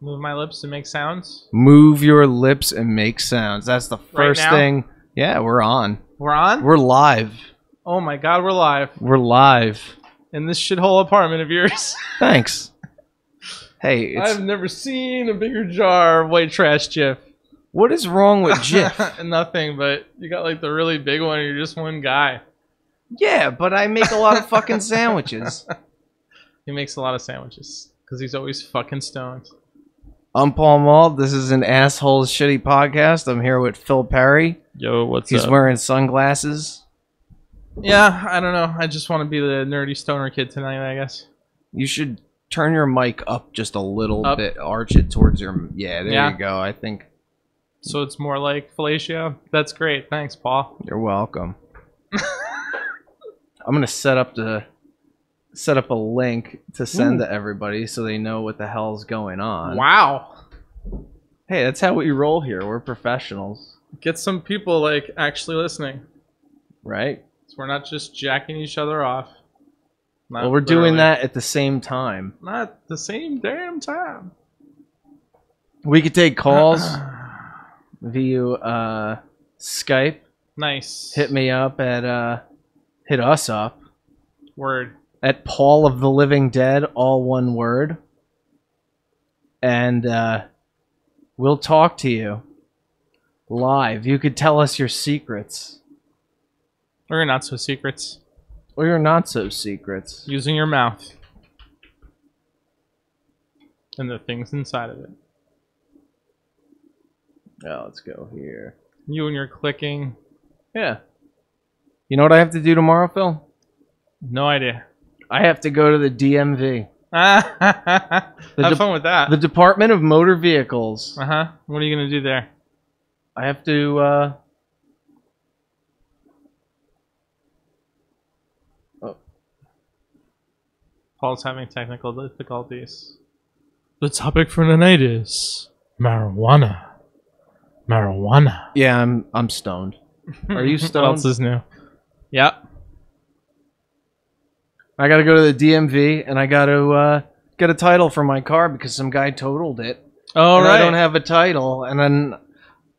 Move my lips and make sounds. Move your lips and make sounds. That's the first Right now? thing. Yeah, we're on. We're on? We're live. Oh my god, we're live. We're live. In this shithole apartment of yours. Thanks. Hey, I've never seen a bigger jar of white trash, Jif. what is wrong with Jif? Nothing, but you got like the really big one and you're just one guy. Yeah, but I make a lot of fucking sandwiches. He makes a lot of sandwiches. Because he's always fucking stoned. I'm Paul Mald. This is an Assholes Shitty podcast. I'm here with Phil Perry. Yo, what's He's up? wearing sunglasses. Yeah, I don't know. I just want to be the nerdy stoner kid tonight, I guess. You should turn your mic up just a little Up? bit. Arch it towards your... Yeah, there Yeah. you go. I think So it's more like fellatio. That's great. Thanks, Paul. you're welcome. I'm going to set up a link to send to everybody so they know what the hell's going on. Wow. Hey, that's how we roll here. We're professionals, Get some people like actually listening. right? So we're not just jacking each other off. Not Well, we're doing literally. that at the same time. Not the same damn time. We could take calls via Skype. Nice. Hit me up at hit us up Word. at Paul of the Living Dead, all one word, and we'll talk to you live. You could tell us your secrets Or not so secrets. or your not so secrets. Using your mouth. And the things inside of it. Oh, let's go here. You and your clicking. Yeah. You know what I have to do tomorrow, Phil? No idea. I have to go to the DMV, Have fun with that. the Department of Motor Vehicles. Uh-huh. What are you going to do there? I have to, Paul's having technical difficulties. The topic for tonight is marijuana. Marijuana. yeah, I'm stoned. Are you What stoned? else is new? Yep. I gotta go to the DMV and I gotta get a title for my car because some guy totaled it. All and right. I don't have a title, and then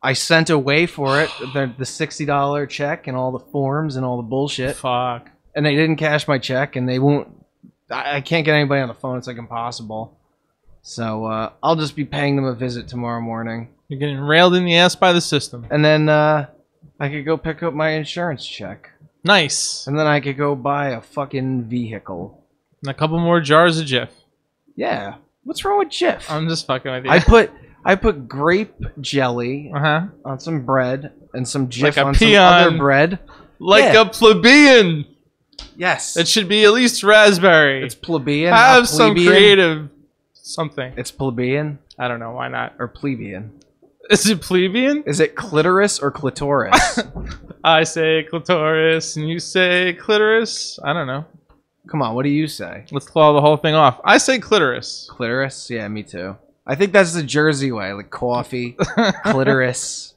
I sent away for it the $60 check and all the forms and all the bullshit, Fuck. and they didn't cash my check, and they won't. I can't get anybody on the phone. It's like impossible. So I'll just be paying them a visit tomorrow morning, You're getting railed in the ass by the system. and then I could go pick up my insurance check, Nice. and then I could go buy a fucking vehicle. And a couple more jars of Jif. Yeah, what's wrong with Jif? I'm just fucking with you. I put grape jelly Uh-huh. on some bread and some Jif Like a on some peon. other bread. Like Yeah. a plebeian. Yes, It should be at least raspberry. it's plebeian. Have not some plebeian. creative something. It's plebeian I don't know. Why not? or plebeian. Is it plebeian? Is it clitoris or clitoris? I say clitoris and you say clitoris. I don't know. Come on, what do you say? Let's claw the whole thing off. I say clitoris. Clitoris? Yeah, me too. I think that's the Jersey way, like coffee, clitoris.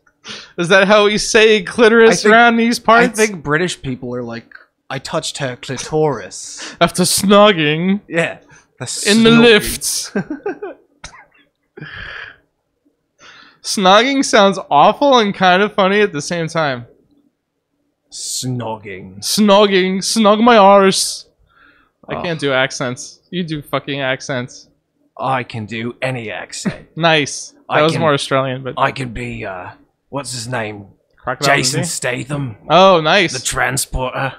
Is that how we say clitoris I think- around these I parts? think British people are like, I touched her clitoris. After snogging Yeah. in the snogging. lifts. Snogging sounds awful and kind of funny at the same time. Snogging. Snogging. Snug my arse. I Oh. can't do accents. You do fucking accents. I can do any accent. Nice. That I was can- more Australian, but I can be, what's his name? Crocodile Jason Dundee? Statham, Oh, nice. the transporter.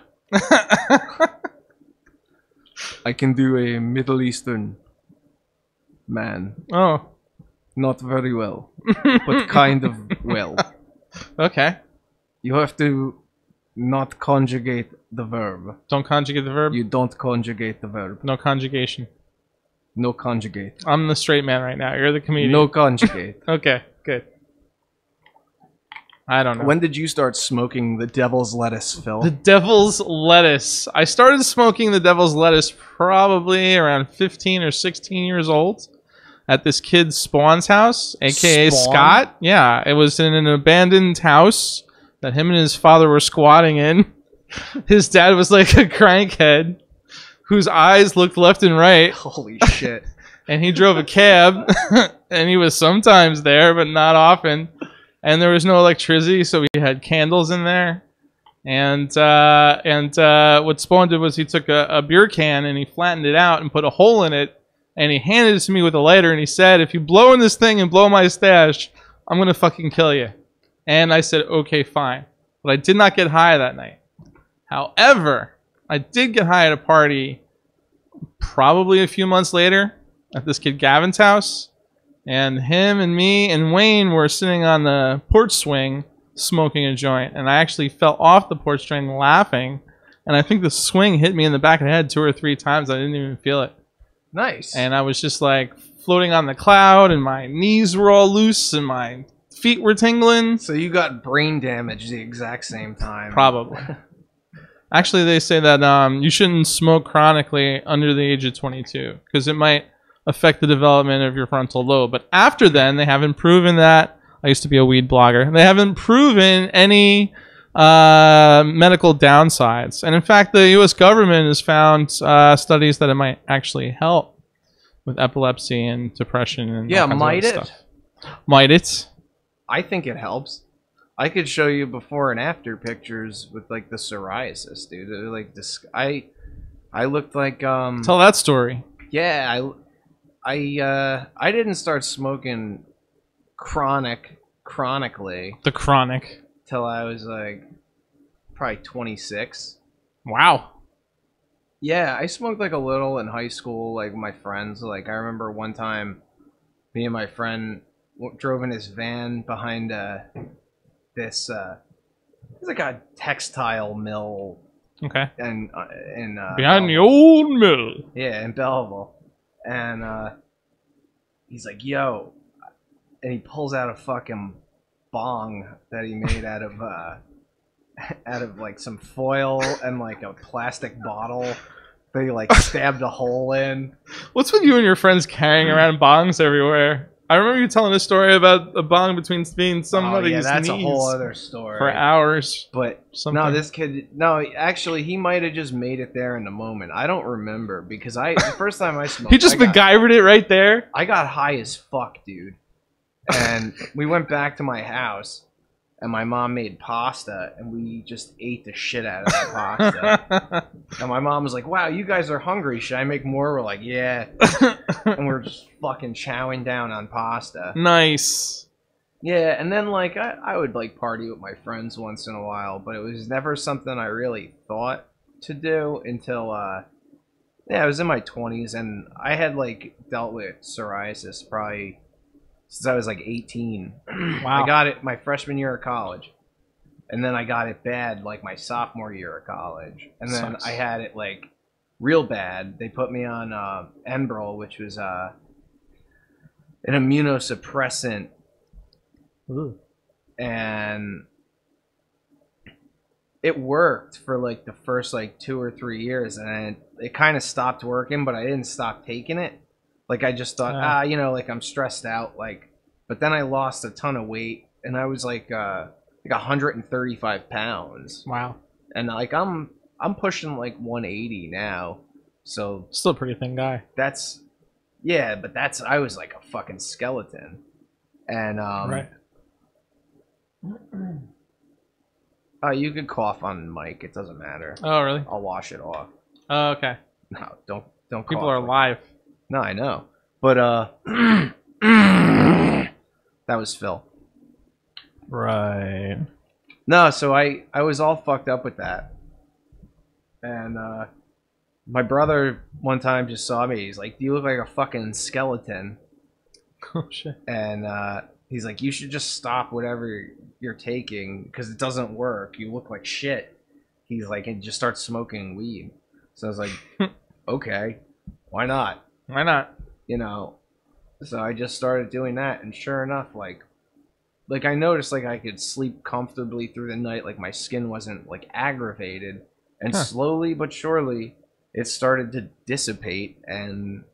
I can do a Middle Eastern man. Oh, Not very well, but kind of well. okay. You have to not conjugate the verb. Don't conjugate the verb. You don't conjugate the verb. No conjugation. No conjugate. I'm the straight man right now. You're the comedian. No conjugate. Okay, good. I don't know. When did you start smoking the devil's lettuce, Phil? The devil's lettuce. I started smoking the devil's lettuce probably around 15 or 16 years old at this kid Spawn's house, aka Spawn? Scott. Yeah, it was in an abandoned house that him and his father were squatting in. His dad was like a crankhead whose eyes looked left and right, Holy shit. and he drove a cab. and he was sometimes there, but not often. And there was no electricity, so we had candles in there. And what Spawn did was he took a beer can and he flattened it out and put a hole in it, and he handed it to me with a lighter, and he said, "If you blow in this thing and blow my stash, I'm gonna fucking kill you." And I said, "Okay, fine." But I did not get high that night. However, I did get high at a party probably a few months later at this kid Gavin's house. And him and me and Wayne were sitting on the porch swing smoking a joint. And I actually fell off the porch swing laughing. And I think the swing hit me in the back of the head 2 or 3 times. I didn't even feel it. Nice. And I was just like floating on the cloud, and my knees were all loose and my feet were tingling. So you got brain damage the exact same time. Probably. Actually, they say that you shouldn't smoke chronically under the age of 22 because it might affect the development of your frontal lobe. But after then, they haven't proven that. I used to be a weed blogger. They haven't proven any medical downsides. And in fact, the U.S. government has found studies that it might actually help with epilepsy and depression and all kinds of might other it? stuff. Might it? I think it helps. I could show you before and after pictures with like the psoriasis, dude. Like this, I looked like Tell that story. Yeah, I didn't start smoking chronically The chronic. till I was like probably 26. Wow. Yeah, I smoked like a little in high school, like with my friends. Like I remember one time, me and my friend drove in his van behind this. It's like a textile mill, Okay. and Behind the old mill. yeah, in Belleville, and he's like, "Yo," and he pulls out a fucking bong that he made out of like some foil and like a plastic bottle that he like stabbed a hole in. What's with you and your friends carrying around bongs everywhere? I remember you telling a story about a bong between somebody's yeah, that's knees a whole other story. for hours. But Something. no, this kid, no, actually, he might have just made it there in the moment. I don't remember because the first time I smoked, He just MacGyvered it right there. I got high as fuck, dude. And we went back to my house, and my mom made pasta, and we just ate the shit out of that pasta. And my mom was like, "Wow, you guys are hungry. Should I make more?" We're like, "Yeah." And we're just fucking chowing down on pasta. Nice. Yeah, and then like I would like party with my friends once in a while, but it was never something I really thought to do until I was in my 20s, and I had like dealt with psoriasis probably since I was like 18. Wow. I got it my freshman year of college, and then I got it bad like my sophomore year of college, and then Sucks. I had it like real bad. They put me on Enbrel, which was an immunosuppressant. Ooh. And it worked for like the first like 2 or 3 years, and it kind of stopped working, but I didn't stop taking it. Like I just thought, like I'm stressed out, like. But then I lost a ton of weight, and I was like 135 pounds, Wow. and like I'm pushing like 180 now, so Still a pretty thin guy. that's but I was like a fucking skeleton, and Right. Oh, you could cough on mic. It doesn't matter. Oh, really? I'll wash it off. Oh, okay. No, don't People cough. are live. No, I know. But that was Phil. Right. No, so I was all fucked up with that. And my brother one time just saw me. He's like, "Do you look like a fucking skeleton?" Oh, shit. And he's like, "You should just stop whatever you're taking because it doesn't work. You look like shit." He's like, "And just start smoking weed." So I was like, "Okay, why not?" Why not? You know. So I just started doing that, and sure enough, like I noticed like I could sleep comfortably through the night, like my skin wasn't like aggravated, and slowly but surely it started to dissipate, and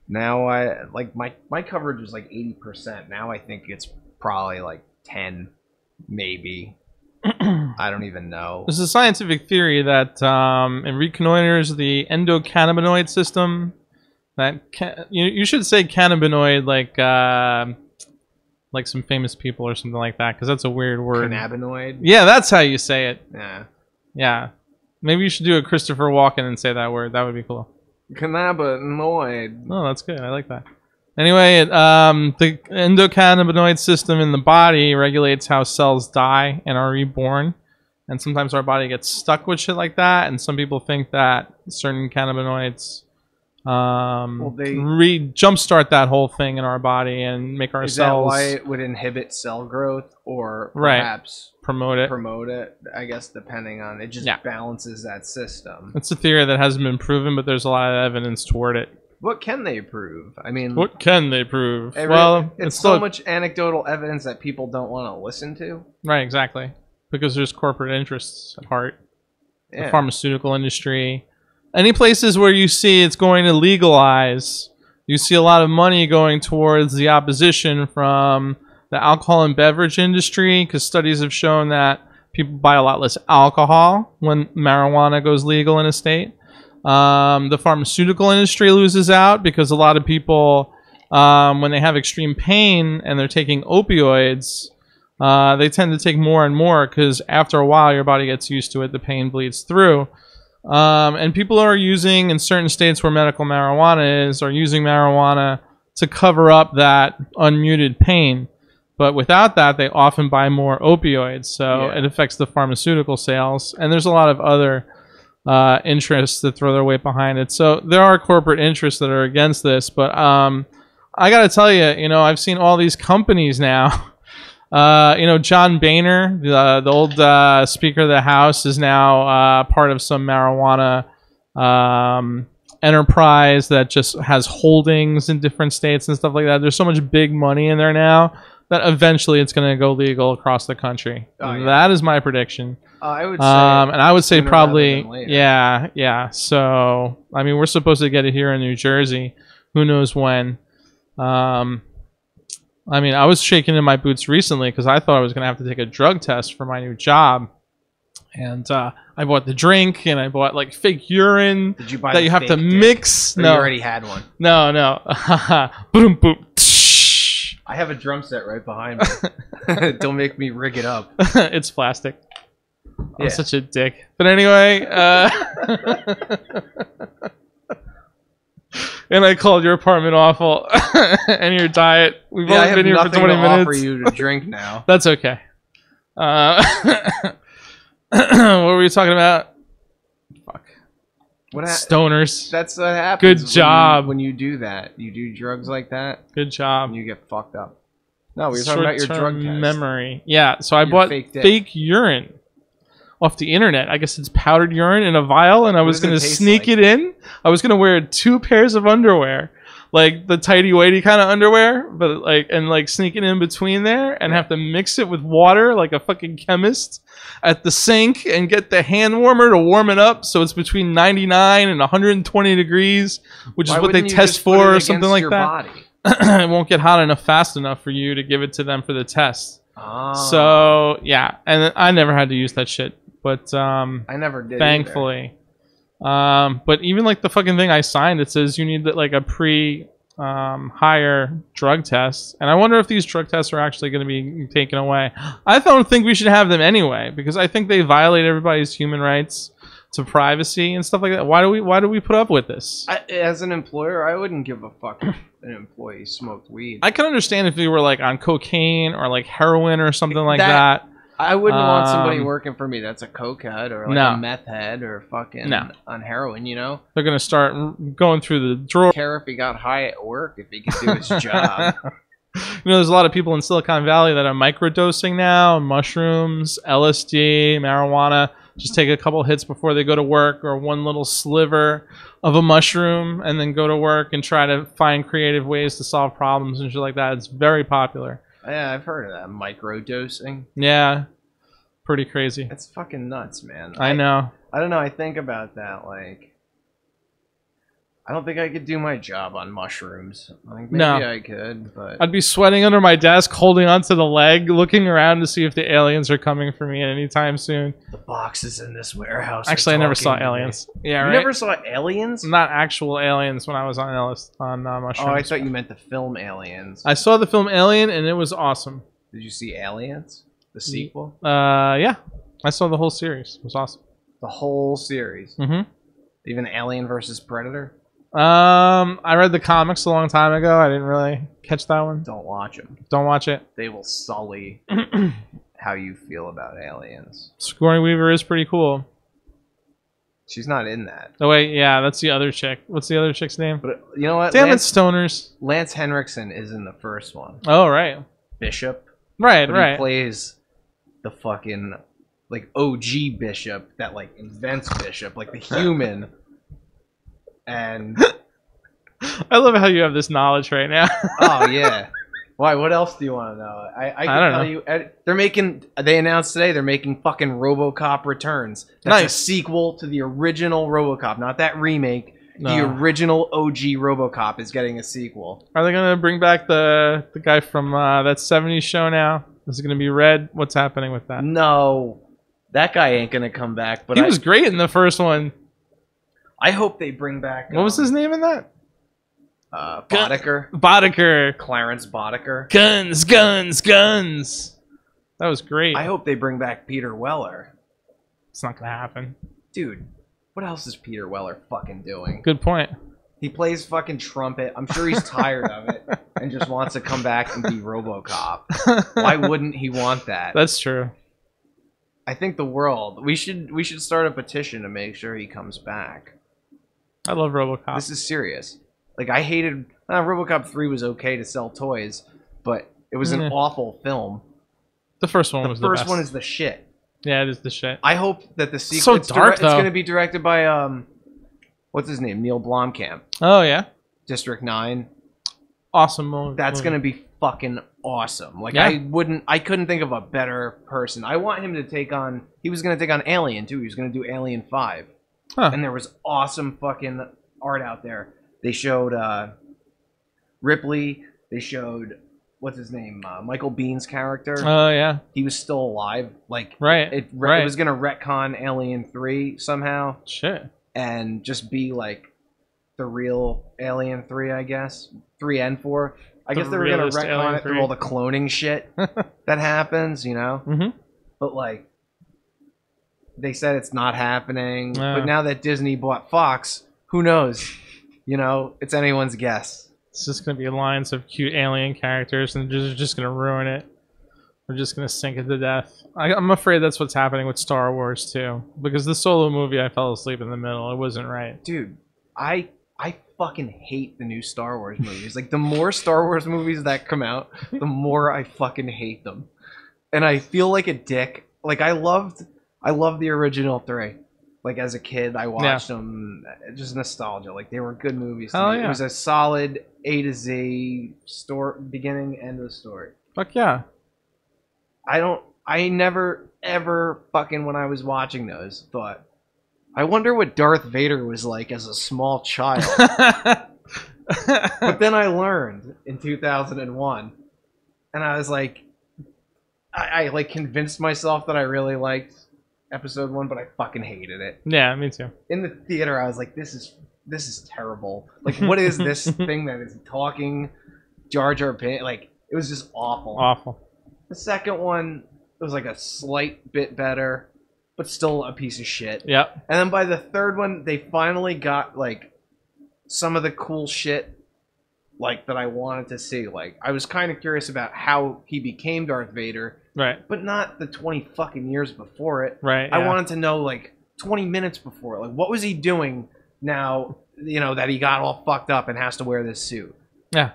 now I like my coverage was like 80%. Now I think it's probably like 10, maybe. I don't even know. There's a scientific theory that it reconnoiters the endocannabinoid system You should say cannabinoid like some famous people or something like that, because that's a weird word. Cannabinoid? Yeah, that's how you say it. Yeah. Yeah. Maybe you should do a Christopher Walken and say that word. That would be cool. Cannabinoid. Oh, that's good. I like that. Anyway, the endocannabinoid system in the body regulates how cells die and are reborn. And sometimes our body gets stuck with shit like that. And some people think that certain cannabinoids jumpstart that whole thing in our body and make our Is cells... that why it would inhibit cell growth or perhaps promote it? Promote it, I guess, depending on... It just balances that system. It's a theory that hasn't been proven, but there's a lot of evidence toward it. What can they prove? I mean... What can they prove? It's so much anecdotal evidence that people don't want to listen to. Right, exactly. Because there's corporate interests at heart. Yeah. The pharmaceutical industry... Any places where you see it's going to legalize, you see a lot of money going towards the opposition from the alcohol and beverage industry, because studies have shown that people buy a lot less alcohol when marijuana goes legal in a state. The pharmaceutical industry loses out because a lot of people, when they have extreme pain and they're taking opioids, they tend to take more and more because after a while your body gets used to it, the pain bleeds through. And people are using, in certain states where medical marijuana is, are using marijuana to cover up that unmuted pain. But without that, they often buy more opioids. So it affects the pharmaceutical sales. And there's a lot of other interests that throw their weight behind it. So there are corporate interests that are against this. But I got to tell you, I've seen all these companies now. John Boehner, the old Speaker of the House, is now part of some marijuana enterprise that just has holdings in different states and stuff like that. There's so much big money in there now that eventually it's going to go legal across the country. That is my prediction. I would say, and I would say probably, yeah. So, I mean, we're supposed to get it here in New Jersey. Who knows when? I mean, I was shaking in my boots recently because I thought I was going to have to take a drug test for my new job. And I bought the drink and I bought like fake urine. Did you buy that you have to mix? No. You already had one? No. Boom, boom. I have a drum set right behind me. Don't make me rig it up. It's plastic. I'm such a dick. But anyway, and I called your apartment awful and your diet. We've only been here for 20 minutes. I offer you to drink now. That's okay. What were we talking about? Fuck. Stoners. That's what happens. Good job. When you do that. You do drugs like that. Good job. And you get fucked up. No, we were talking about your drug test. Memory. Yeah, so I bought fake urine off the internet. I guess it's powdered urine in a vial, and I was going to sneak it in. I was going to wear 2 pairs of underwear, like the tighty-whitey kind of underwear, but sneak it in between there and have to mix it with water like a fucking chemist at the sink and get the hand warmer to warm it up so it's between 99 and 120 degrees, which is what they test for or something like that. It won't get hot enough fast enough for you to give it to them for the test. So, yeah, and I never had to use that shit. But I never did. Thankfully, but even like the fucking thing I signed, it says you need like a higher drug test, and I wonder if these drug tests are actually going to be taken away. I don't think we should have them anyway because I think they violate everybody's human rights to privacy and stuff like that. Why do we put up with this? As an employer, I wouldn't give a fuck if an employee smoked weed. I can understand if they were like on cocaine or like heroin or something like that. I wouldn't want somebody working for me that's a cokehead or like a meth head or fucking on heroin, They're going to start going through the drawer. I don't care if he got high at work if he could do his job. There's a lot of people in Silicon Valley that are microdosing now, mushrooms, LSD, marijuana. Just take a couple hits before they go to work or one little sliver of a mushroom and then go to work and try to find creative ways to solve problems and shit like that. It's very popular. Yeah, I've heard of that. Microdosing. Yeah. Pretty crazy. It's fucking nuts, man. I know. I don't know. I think about that. Like, I don't think I could do my job on mushrooms. Like, maybe No. I could, but I'd be sweating under my desk, holding onto the leg, looking around to see if the aliens are coming for me at any time soon. the boxes in this warehouse. are Actually, I never talking saw to me. aliens. Yeah, You right. never saw aliens? Not actual aliens when I was on mushrooms. Oh, I thought you meant the film Aliens. I saw the film Alien, and it was awesome. Did you see Aliens? The sequel? Yeah, I saw the whole series. It was awesome. The whole series. Mm-hmm. Even Alien versus Predator? I read the comics a long time ago. I didn't really catch that one. Don't watch them. Don't watch it. They will sully how you feel about aliens. Sigourney Weaver is pretty cool. She's not in that. Oh wait, yeah, that's the other chick. What's the other chick's name? But you know what? Damn Lance, it, stoners. Lance Henriksen is in the first one. Oh right, Bishop. right, But right. he plays the fucking like OG Bishop that like invents Bishop, like the human. And I love how you have this knowledge right now. oh yeah. Why? What else do you want to know? I can don't tell know. you. They're making. They announced today they're making fucking RoboCop Returns. That's a Nice. sequel to the original RoboCop, not that remake. The No. original OG RoboCop is getting a sequel. Are they gonna bring back the guy from that '70s show now? Is it gonna be Red? What's happening with that? No, that guy ain't gonna come back. But He was great in the first one. I hope they bring back. What was his name in that? Boddicker, Boddicker. Clarence Boddicker. Guns, guns, guns. That was great. I hope they bring back Peter Weller. It's not gonna happen. Dude, what else is Peter Weller fucking doing? Good point. He plays fucking trumpet. I'm sure he's tired of it and just wants to come back and be RoboCop. Why wouldn't he want that? That's true. I think the world. We should start a petition to make sure he comes back. I love RoboCop. This is serious. Like I hated RoboCop 3 was okay to sell toys, but it was an Yeah. awful film. The first one The was first the best. one is the shit. Yeah, it is the shit. I hope that the sequel. So it's dark, It's though. going to be directed by what's his name? Neil Blomkamp. Oh yeah, District 9. awesome movie. That's going to be fucking awesome. Like Yeah. I couldn't think of a better person. I want him to take on. He was going to take on Alien too. He was going to do Alien 5. Huh. And there was awesome fucking art out there. They showed Ripley. They showed what's his name, Michael Bihn's character. Oh yeah, He was still alive. Like right. it right. was gonna retcon Alien 3 somehow Shit. and just be like the real Alien 3, I guess. 3 and 4. I The guess they were gonna realist retcon Alien it 3. through all the cloning shit that happens, you know. Mm-hmm. But like, they said it's not happening. Yeah. But now that Disney bought Fox, who knows? You know, it's anyone's guess. It's just gonna be lines of cute alien characters, and they're just gonna ruin it. We're just gonna sink it to death. I'm afraid that's what's happening with Star Wars too, because the Solo movie, I fell asleep in the middle. It wasn't right. Dude, I fucking hate the new Star Wars movies. Like, the more Star Wars movies that come out, the more I fucking hate them. And I feel like a dick. Like, I loved the original 3. Like, as a kid, I watched them. Just nostalgia. Like, they were good movies to Hell me. yeah. It was a solid A to Z story, beginning, end of the story. Fuck yeah. I never, ever fucking, when I was watching those, thought, I wonder what Darth Vader was like as a small child. But then I learned in 2001, and I was like, I like convinced myself that I really liked episode 1, but I fucking hated it. Yeah, me too. In the theater, I was like, this is terrible. Like, what is this thing that is talking Jar Jar Binks? Like, it was just awful. Awful. The second one was like a slight bit better, but still a piece of shit. Yep. And then by the third one, they finally got like some of the cool shit like that I wanted to see. Like, I was kind of curious about how he became Darth Vader, Right. but not the 20 fucking years before it. Right. I yeah. wanted to know like 20 minutes before it. Like, what was he doing now, you know, that he got all fucked up and has to wear this suit? Yeah.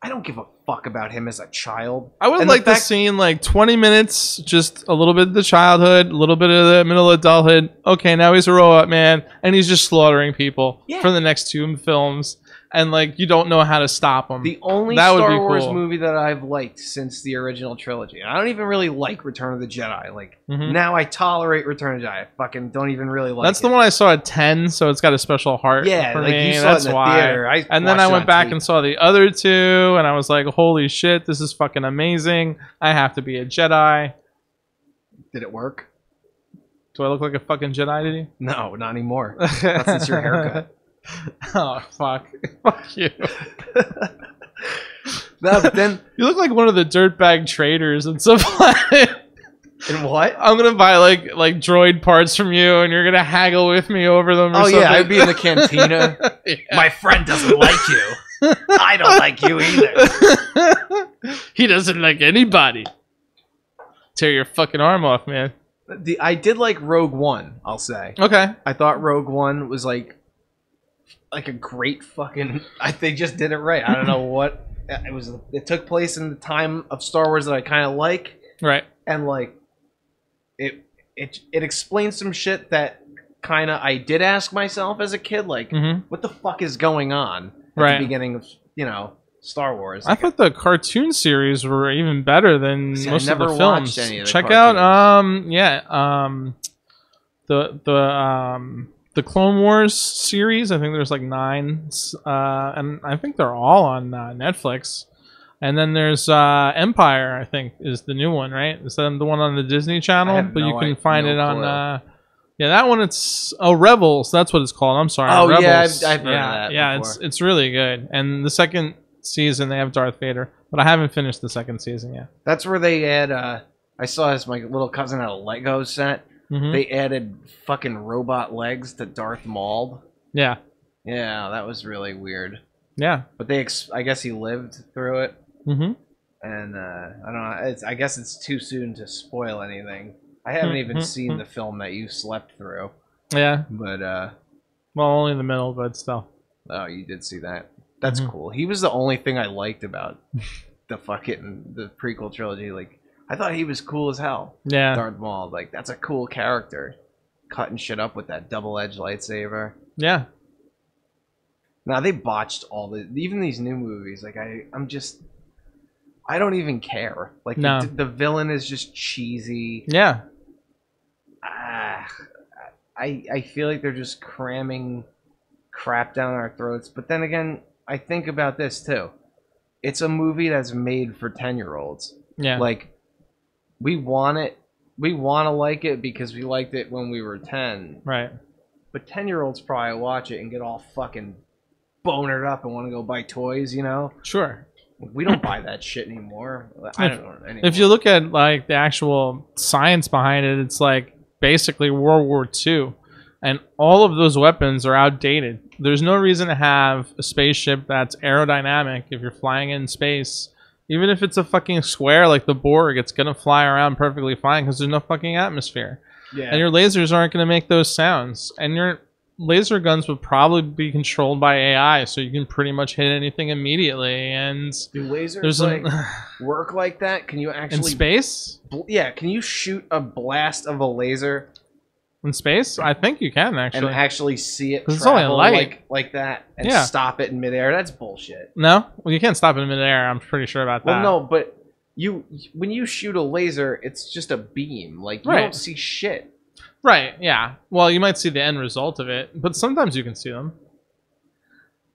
I don't give a fuck about him as a child. I would And the like to fact- see in like 20 minutes, just a little bit of the childhood, a little bit of the middle adulthood. Okay, now he's a robot man, and he's just slaughtering people Yeah. for the next 2 films. and like you don't know how to stop them. The only That would be Star Wars cool. movie that I've liked since the original trilogy. I don't even really like Return of the Jedi. Like Mhm. now I tolerate Return of the Jedi. I fucking don't even really like That's it. the one I saw at 10, so it's got a special heart Yeah, for like me. you saw That's it in the why. theater. And then I watched it went on back tape. and saw the other two, and I was like, "Holy shit, this is fucking amazing! I have to be a Jedi." Did it work? Do I look like a fucking Jedi to you? No, not anymore. Not since your haircut. Oh fuck! Fuck you! No, but then You look like one of the dirtbag traders in some planet. and what? I'm gonna buy like droid parts from you, and you're gonna haggle with me over them. Or Oh something. yeah, I'd be in the cantina. Yeah. My friend doesn't like you. I don't like you either. He doesn't like anybody. Tear your fucking arm off, man. I did like Rogue One. I'll say. Okay. I thought Rogue One was like a great fucking. They just did it right. I don't know what it was. It took place in the time of Star Wars that I kind of like, Right. and like it explains some shit that kind of I did ask myself as a kid, like Mm-hmm. what the fuck is going on at Right. the beginning of Star Wars. I thought the cartoon series were even better than See, I most of the never films. watched any of the Check cartoons. out the Clone Wars series. I think there's like 9, and I think they're all on Netflix. And then there's Empire. I think is the new one, right? Is that the one on the Disney Channel? have But you no can idea, find no it on. clue. Yeah, that one. It's Rebels. That's what it's called. I'm sorry. Oh, yeah, Rebels. I've heard of yeah, that yeah. before. It's really good. And the second season they have Darth Vader, but I haven't finished the second season yet. That's where they add. I saw as my little cousin had a Lego set. Mhm. They added fucking robot legs to Darth Maul. Yeah, Yeah, that was really weird. yeah. But I guess he lived through it, Mm-hmm. and I don't know. I guess it's too soon to spoil anything. I haven't even Mhm. seen the film that you slept through, Yeah. but Well, only in the middle, but still. oh, you did see that. That's Mhm. cool. He was the only thing I liked about the prequel trilogy. Like, I thought he was cool as hell. Yeah. Darth Maul, like that's a cool character, cutting shit up with that double-edged lightsaber. Yeah. Now they botched even these new movies. Like I don't even care. Like No. the villain is just cheesy. Yeah. I feel like they're just cramming crap down our throats. But then again, I think about this too. It's a movie that's made for 10-year-olds. Yeah. Like we want to like it because we liked it when we were 10. Right. But 10-year-olds probably watch it and get all fucking bonered up and want to go buy toys, you know? Sure. We don't buy that shit anymore. I don't know anymore. If you look at like the actual science behind it, it's like basically World War II, and all of those weapons are outdated. There's no reason to have a spaceship that's aerodynamic if you're flying in space. Even if it's a fucking square like the Borg, it's gonna fly around perfectly fine because there's no fucking atmosphere. yeah. And your lasers aren't gonna make those sounds. And your laser guns would probably be controlled by AI, so you can pretty much hit anything immediately. And Do lasers there's like some work like that? Can you in actually space. Yeah, can you shoot a blast of a laser In space, I think you can and actually. actually see it 'Cause it's only travel light. like that and Yeah. stop it in midair? That's bullshit. No, well, you can't stop it in midair. I'm pretty sure about that. Well, no, but when you shoot a laser, it's just a beam. Like you Right. don't see shit. Right? Yeah. Well, you might see the end result of it, but sometimes you can see them.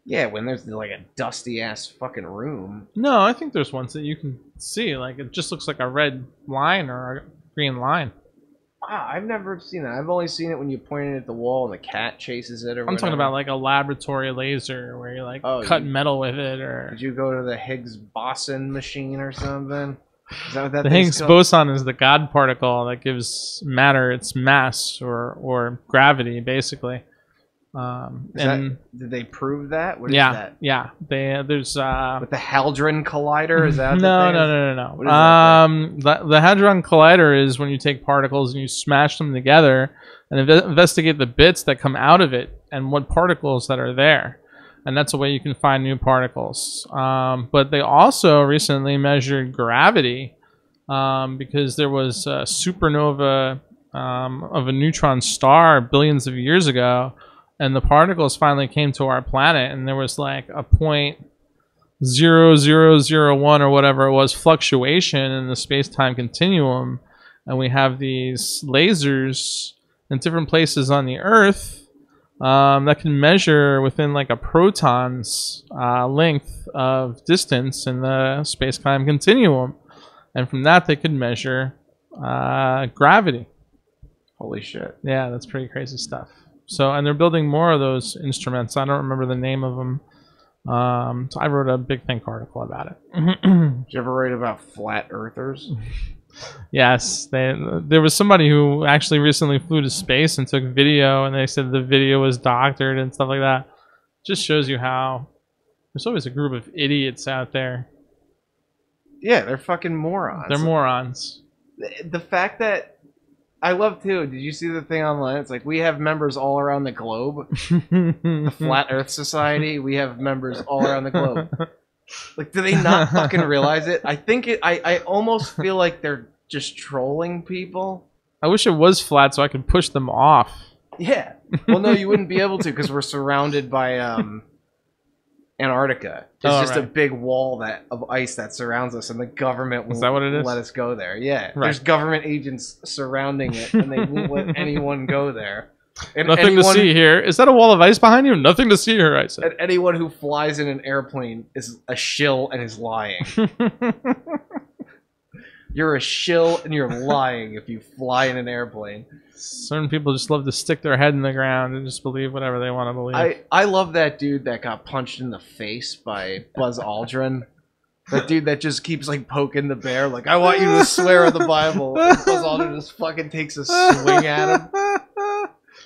Yeah, when there's like a dusty ass fucking room. No, I think there's ones that you can see. Like it just looks like a red line or a green line. Wow, I've never seen that. I've only seen it when you point it at the wall and the cat chases it. Or I'm talking whatever. about like a laboratory laser where you like Oh, cut metal with it, or Did you go to the Higgs boson machine or something? Is that what that the thing's Higgs called? boson is the God particle that gives matter its mass or gravity, basically. And Did they prove that? What is yeah, that? yeah. There's With the Hadron Collider? Is that no, the thing? no. What is that The Hadron Collider is when you take particles and you smash them together and investigate the bits that come out of it and what particles that are there. And that's a way you can find new particles. But they also recently measured gravity because there was a supernova of a neutron star billions of years ago. and the particles finally came to our planet, and there was like a 0.0001 or whatever it was fluctuation in the space-time continuum, and we have these lasers in different places on the Earth that can measure within like a proton's length of distance in the space-time continuum, and from that they could measure gravity. Holy shit. Yeah, that's pretty crazy stuff. So, and they're building more of those instruments. I don't remember the name of them. So I wrote a big think article about it. Did you ever write about flat earthers? Yes, there was somebody who actually recently flew to space and took video, and they said the video was doctored and stuff like that. Just shows you how there's always a group of idiots out there. Yeah, they're fucking morons. They're morons. The fact that I love too. Did you see the thing online? It's like we have members all around the globe. The Flat Earth Society. We have members all around the globe. Like, do they not fucking realize it? I think it. I almost feel like they're just trolling people. I wish it was flat so I could push them off. Yeah. Well, no, you wouldn't be able to because we're surrounded by Antarctica. It's just a big wall of ice that surrounds us, and the government won't let us go there. Yeah, there's government agents surrounding it, and they won't let anyone go there. And Nothing to see here. Is that a wall of ice behind you? Nothing to see here, I said. And anyone who flies in an airplane is a shill and is lying. You're a shill and you're lying if you fly in an airplane. Certain people just love to stick their head in the ground and just believe whatever they want to believe. I love that dude that got punched in the face by Buzz Aldrin. That dude that just keeps like poking the bear, like, I want you to swear on the Bible. And Buzz Aldrin just fucking takes a swing at him.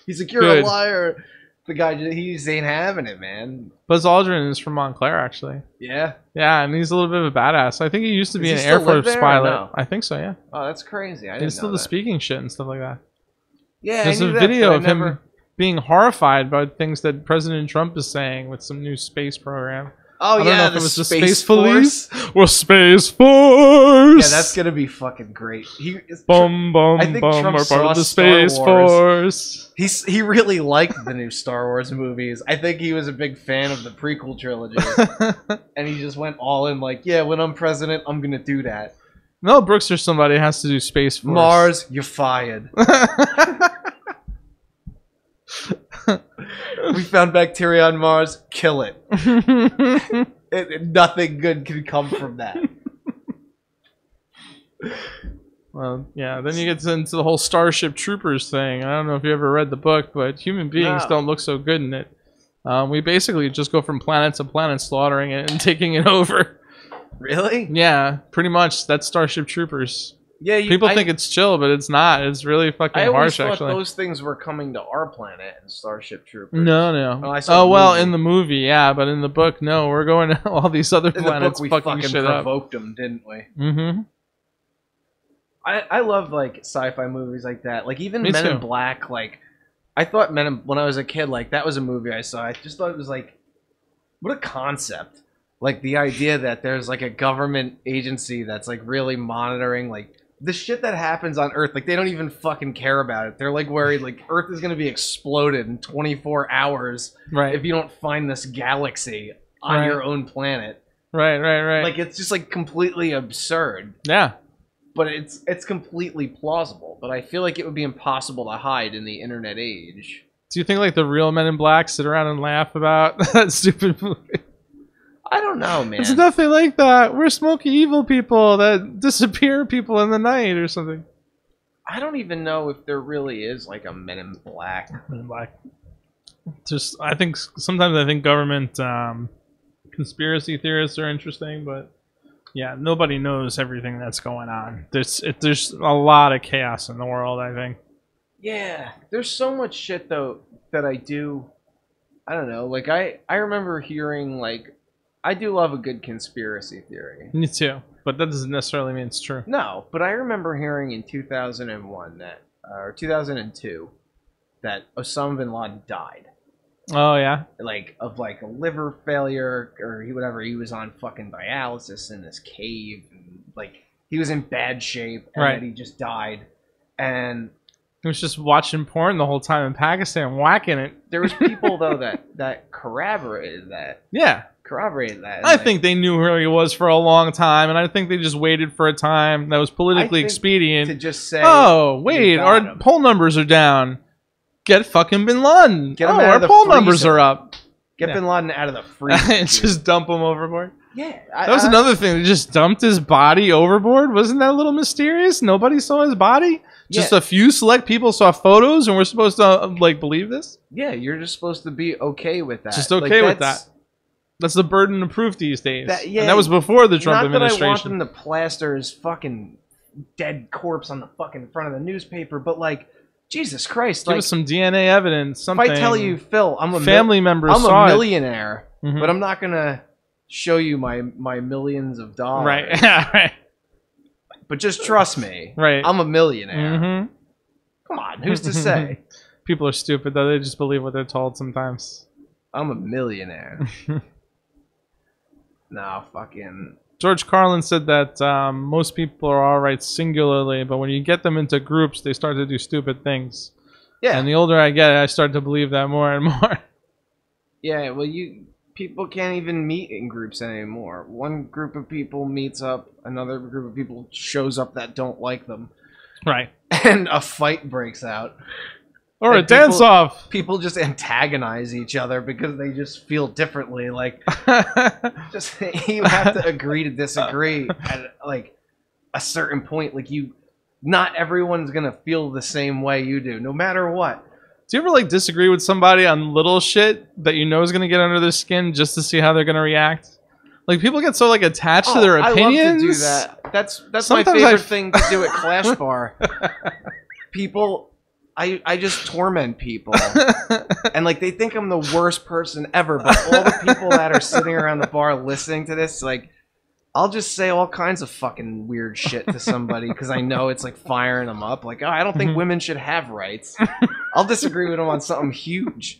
He's like, you're a liar. The guy, he just ain't having it, man. Buzz Aldrin is from Montclair, actually. Yeah? Yeah, and he's a little bit of a badass. I think he used to be an Air Force pilot. No? I think so, yeah. Oh, that's crazy. I didn't He's still know that. speaking shit and stuff like that. Yeah, there's a video of him being horrified by things that President Trump is saying with some new space program. Oh, I don't yeah, know if it was the Space Force. Police or Space Force. Yeah, that's gonna be fucking great. I think Trump are part of the Space Force. He really liked the new Star Wars movies. I think he was a big fan of the prequel trilogy, and he just went all in. Like, yeah, when I'm president, I'm gonna do that. Mel Brooks or somebody has to do Space Force. Mars, you're fired. We found bacteria on Mars. Kill it. Nothing good can come from that. Well, yeah. Then you get into the whole Starship Troopers thing. I don't know if you ever read the book, but human beings don't look so good in it. We basically just go from planet to planet, slaughtering it and taking it over. Really? Yeah, pretty much. That's Starship Troopers. Yeah, people think it's chill, but it's not. It's really fucking harsh, thought actually. Those things were coming to our planet in Starship Troopers. No. Oh, well, in the movie, yeah, but in the book, no. We're going to all these other planets. In the book, we fucking provoked them, didn't we? Mm-hmm. I love like sci-fi movies like that. Like even Men in Black. Like I thought when I was a kid, like that was a movie I saw. I just thought it was like, what a concept. Like the idea that there's like a government agency that's like really monitoring like the shit that happens on Earth. Like they don't even fucking care about it. They're like worried like Earth is gonna be exploded in 24 hours if you don't find this galaxy on your own planet. Right. Like it's just like completely absurd. Yeah. But it's completely plausible. But I feel like it would be impossible to hide in the internet age. Do you think like the real Men in Black sit around and laugh about that stupid movie? I don't know, man. It's nothing like that. We're smoky evil people that disappear people in the night or something. I don't even know if there really is like a Men in Black. Men in Black. Just, sometimes I think government conspiracy theorists are interesting, but yeah, nobody knows everything that's going on. There's a lot of chaos in the world, I think. Yeah, there's so much shit though that I don't know. Like I remember hearing like. I do love a good conspiracy theory. Me too, but that doesn't necessarily mean it's true. No, but I remember hearing in 2001 or 2002 that Osama bin Laden died. Oh yeah, like of like a liver failure or whatever. He was on fucking dialysis in this cave, and like he was in bad shape, and then he just died. And He was just watching porn the whole time in Pakistan, whacking it. There was people though that corroborated that. Yeah. And, I think they knew who he was for a long time, and I think they just waited for a time that was politically expedient to just say, "Oh, wait, our poll numbers are down. Get fucking Bin Laden. Get him out our of the poll numbers are up. Get Bin Laden out of the freezer." And just dump him overboard. Yeah, that was another thing. They just dumped his body overboard. Wasn't that a little mysterious? Nobody saw his body. Just a few select people saw photos, and we're supposed to like believe this. Yeah, you're just supposed to be okay with that. Just okay with that. That's the burden of proof these days. And that was before the Trump administration. Not that I want them to plaster his fucking dead corpse on the fucking front of the newspaper, but like, Jesus Christ, give us some DNA evidence. Something. If I tell you, Phil, I'm a family member. I'm a millionaire, but I'm not gonna show you my millions of dollars. Right. Right. But just trust me. Right. I'm a millionaire. Come on, who's to say? People are stupid though. They just believe what they're told sometimes. I'm a millionaire. No, fucking. George Carlin said that most people are all right singularly, but when you get them into groups, they start to do stupid things. Yeah. And the older I get, I start to believe that more and more. Yeah, well, people can't even meet in groups anymore. One group of people meets up, another group of people shows up that don't like them. Right. And a fight breaks out. Or a dance-off. People just antagonize each other because they just feel differently. Like, just you have to agree to disagree at like a certain point. Like not everyone's gonna feel the same way you do, no matter what. Do you ever like disagree with somebody on little shit that you know is gonna get under their skin just to see how they're gonna react? Like people get so like attached to their opinions. I love to do that. That's my favorite thing to do at Clash Bar. People. I just torment people. And like they think I'm the worst person ever, but all the people that are sitting around the bar listening to this, like I'll just say all kinds of fucking weird shit to somebody because I know it's like firing them up. Like, oh, I don't think women should have rights. I'll disagree with them on something huge.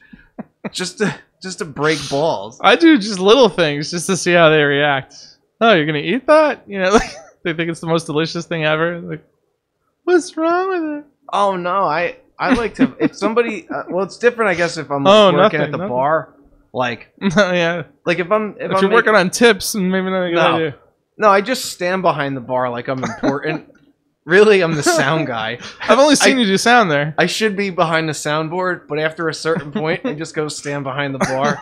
Just to break balls. I do just little things just to see how they react. Oh, you're gonna eat that? You know, like they think it's the most delicious thing ever. Like, what's wrong with it? Oh no, I like to, if somebody, well, it's different, I guess, if I'm working at the bar, like, yeah, like if you're working on tips, and maybe not a good idea. No, I just stand behind the bar like I'm important. Really, I'm the sound guy. I've only seen you do sound there. I should be behind the soundboard, but after a certain point, I just go stand behind the bar.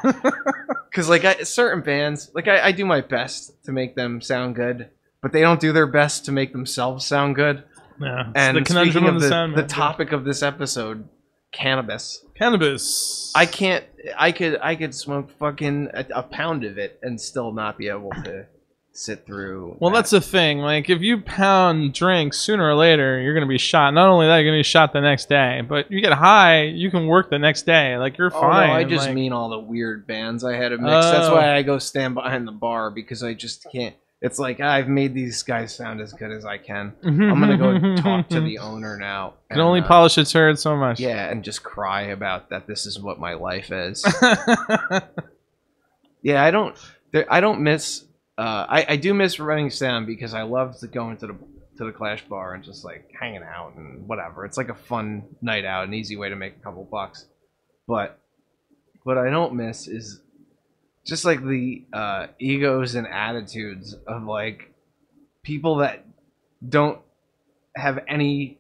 Because like certain bands, like I do my best to make them sound good, but they don't do their best to make themselves sound good. Yeah, and speaking of the topic of this episode, cannabis. Cannabis. I could smoke fucking a pound of it and still not be able to sit through. Well, that's the thing. Like, if you pound drinks, sooner or later, you're gonna be shot. Not only that, you're gonna be shot the next day. But you get high, you can work the next day. Like, you're fine. No, I just mean all the weird bands I had to mix. That's why I go stand behind the bar because I just can't. It's like, I've made these guys sound as good as I can. I'm going to go talk to the owner now. Can only polish a turd so much. Yeah, and just cry about that this is what my life is. Yeah, I don't miss... I do miss running sound because I love to go into the Clash Bar and just, like, hanging out and whatever. It's like a fun night out, an easy way to make a couple bucks. But what I don't miss is... just like the egos and attitudes of like people that don't have any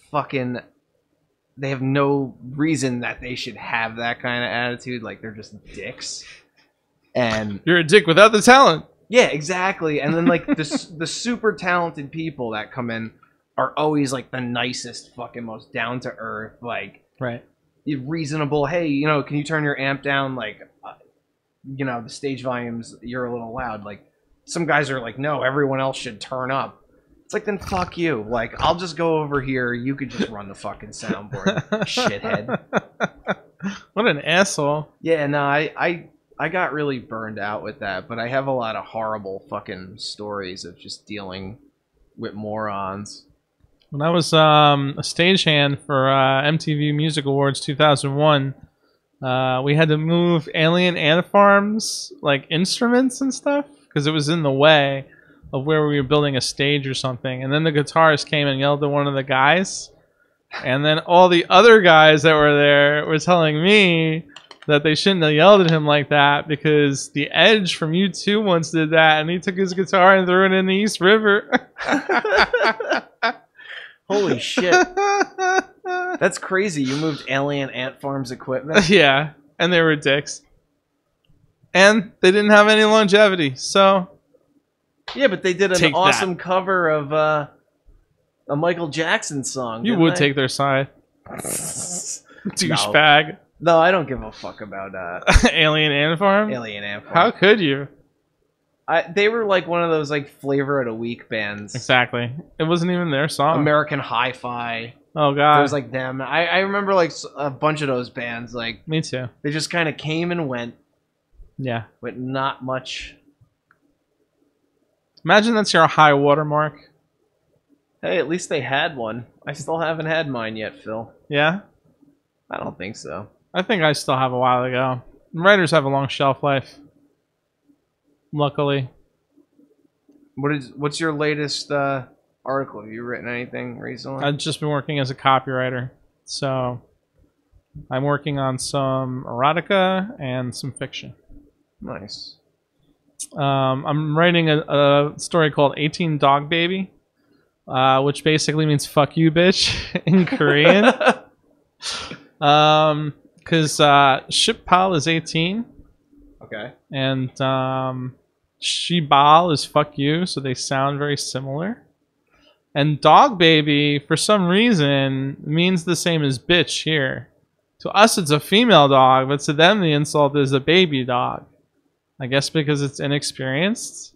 fucking, they have no reason that they should have that kind of attitude. Like they're just dicks. And you're a dick without the talent. Yeah, exactly. And then like the super talented people that come in are always like the nicest, fucking most down to earth, like right, reasonable. Hey, you know, can you turn your amp down? Like. You know, the stage volumes, you're a little loud. Like, some guys are like, no, everyone else should turn up. It's like, then fuck you. Like, I'll just go over here. You could just run the fucking soundboard, shithead. What an asshole. Yeah, no, I got really burned out with that, but I have a lot of horrible fucking stories of just dealing with morons. When I was a stagehand for MTV Music Awards 2001, we had to move Alien Ant Farm's like instruments and stuff because it was in the way of where we were building a stage or something. And then the guitarist came and yelled at one of the guys, And then all the other guys that were there were telling me that they shouldn't have yelled at him like that because the Edge from U2 once did that, and he took his guitar and threw it in the East River. Holy shit. That's crazy. You moved Alien Ant Farm's equipment? Yeah, and they were dicks. And they didn't have any longevity, so... Yeah, but they did an Take awesome that. cover of a Michael Jackson song. You didn't would they? take their side. Douchebag. No, I don't give a fuck about Alien Ant Farm? Alien Ant Farm. How could you? They were like one of those like flavor of the week bands. Exactly. It wasn't even their song. American Hi-Fi. Oh, It God. was like them. I remember like a bunch of those bands. Like Me too. they just kind of came and went Yeah. with not much. Imagine that's your high watermark. Hey, at least they had one. I still haven't had mine yet, Phil. Yeah? I don't think so. I think I still have a while to go. Writers have a long shelf life. Luckily. What's your latest article? Have you written anything recently? I've just been working as a copywriter. So I'm working on some erotica and some fiction. Nice. I'm writing a story called 18 Dog Baby, which basically means fuck you, bitch, in Korean. Because Shipal is 18 Okay. and Shibal is fuck you, so they sound very similar. And Dog Baby, for some reason, means the same as bitch here. To us, it's a female dog, but to them, the insult is a baby dog. I guess because it's inexperienced.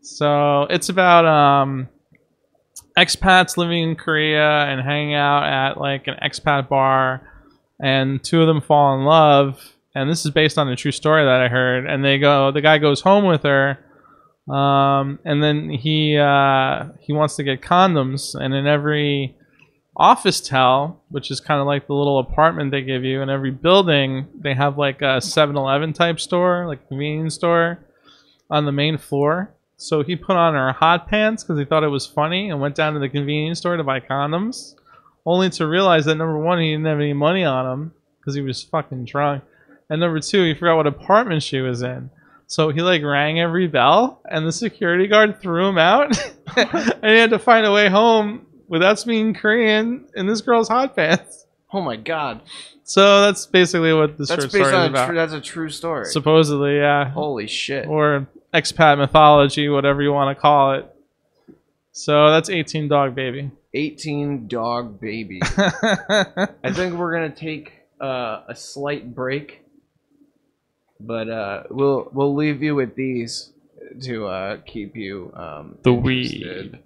So it's about expats living in Korea and hanging out at like an expat bar, and two of them fall in love. And this is based on a true story that I heard. And the guy goes home with her, and then he wants to get condoms. And in every office tel, which is kind of like the little apartment they give you, in every building they have like a 7-Eleven type store, like convenience store, on the main floor. So he put on her hot pants because he thought it was funny and went down to the convenience store to buy condoms, only to realize that number one, he didn't have any money on him because he was fucking drunk, and number two, he forgot what apartment she was in. So he like rang every bell, and the security guard threw him out, and he had to find a way home without speaking Korean in this girl's hot pants. Oh my god. So that's basically what this That's short based story is on about. that's a true story. Supposedly, yeah. Holy shit. Or expat mythology, whatever you want to call it. So that's 18 Dog Baby. 18 Dog Baby. I think we're gonna take a slight break, but we'll leave you with these to keep you The interested. weed.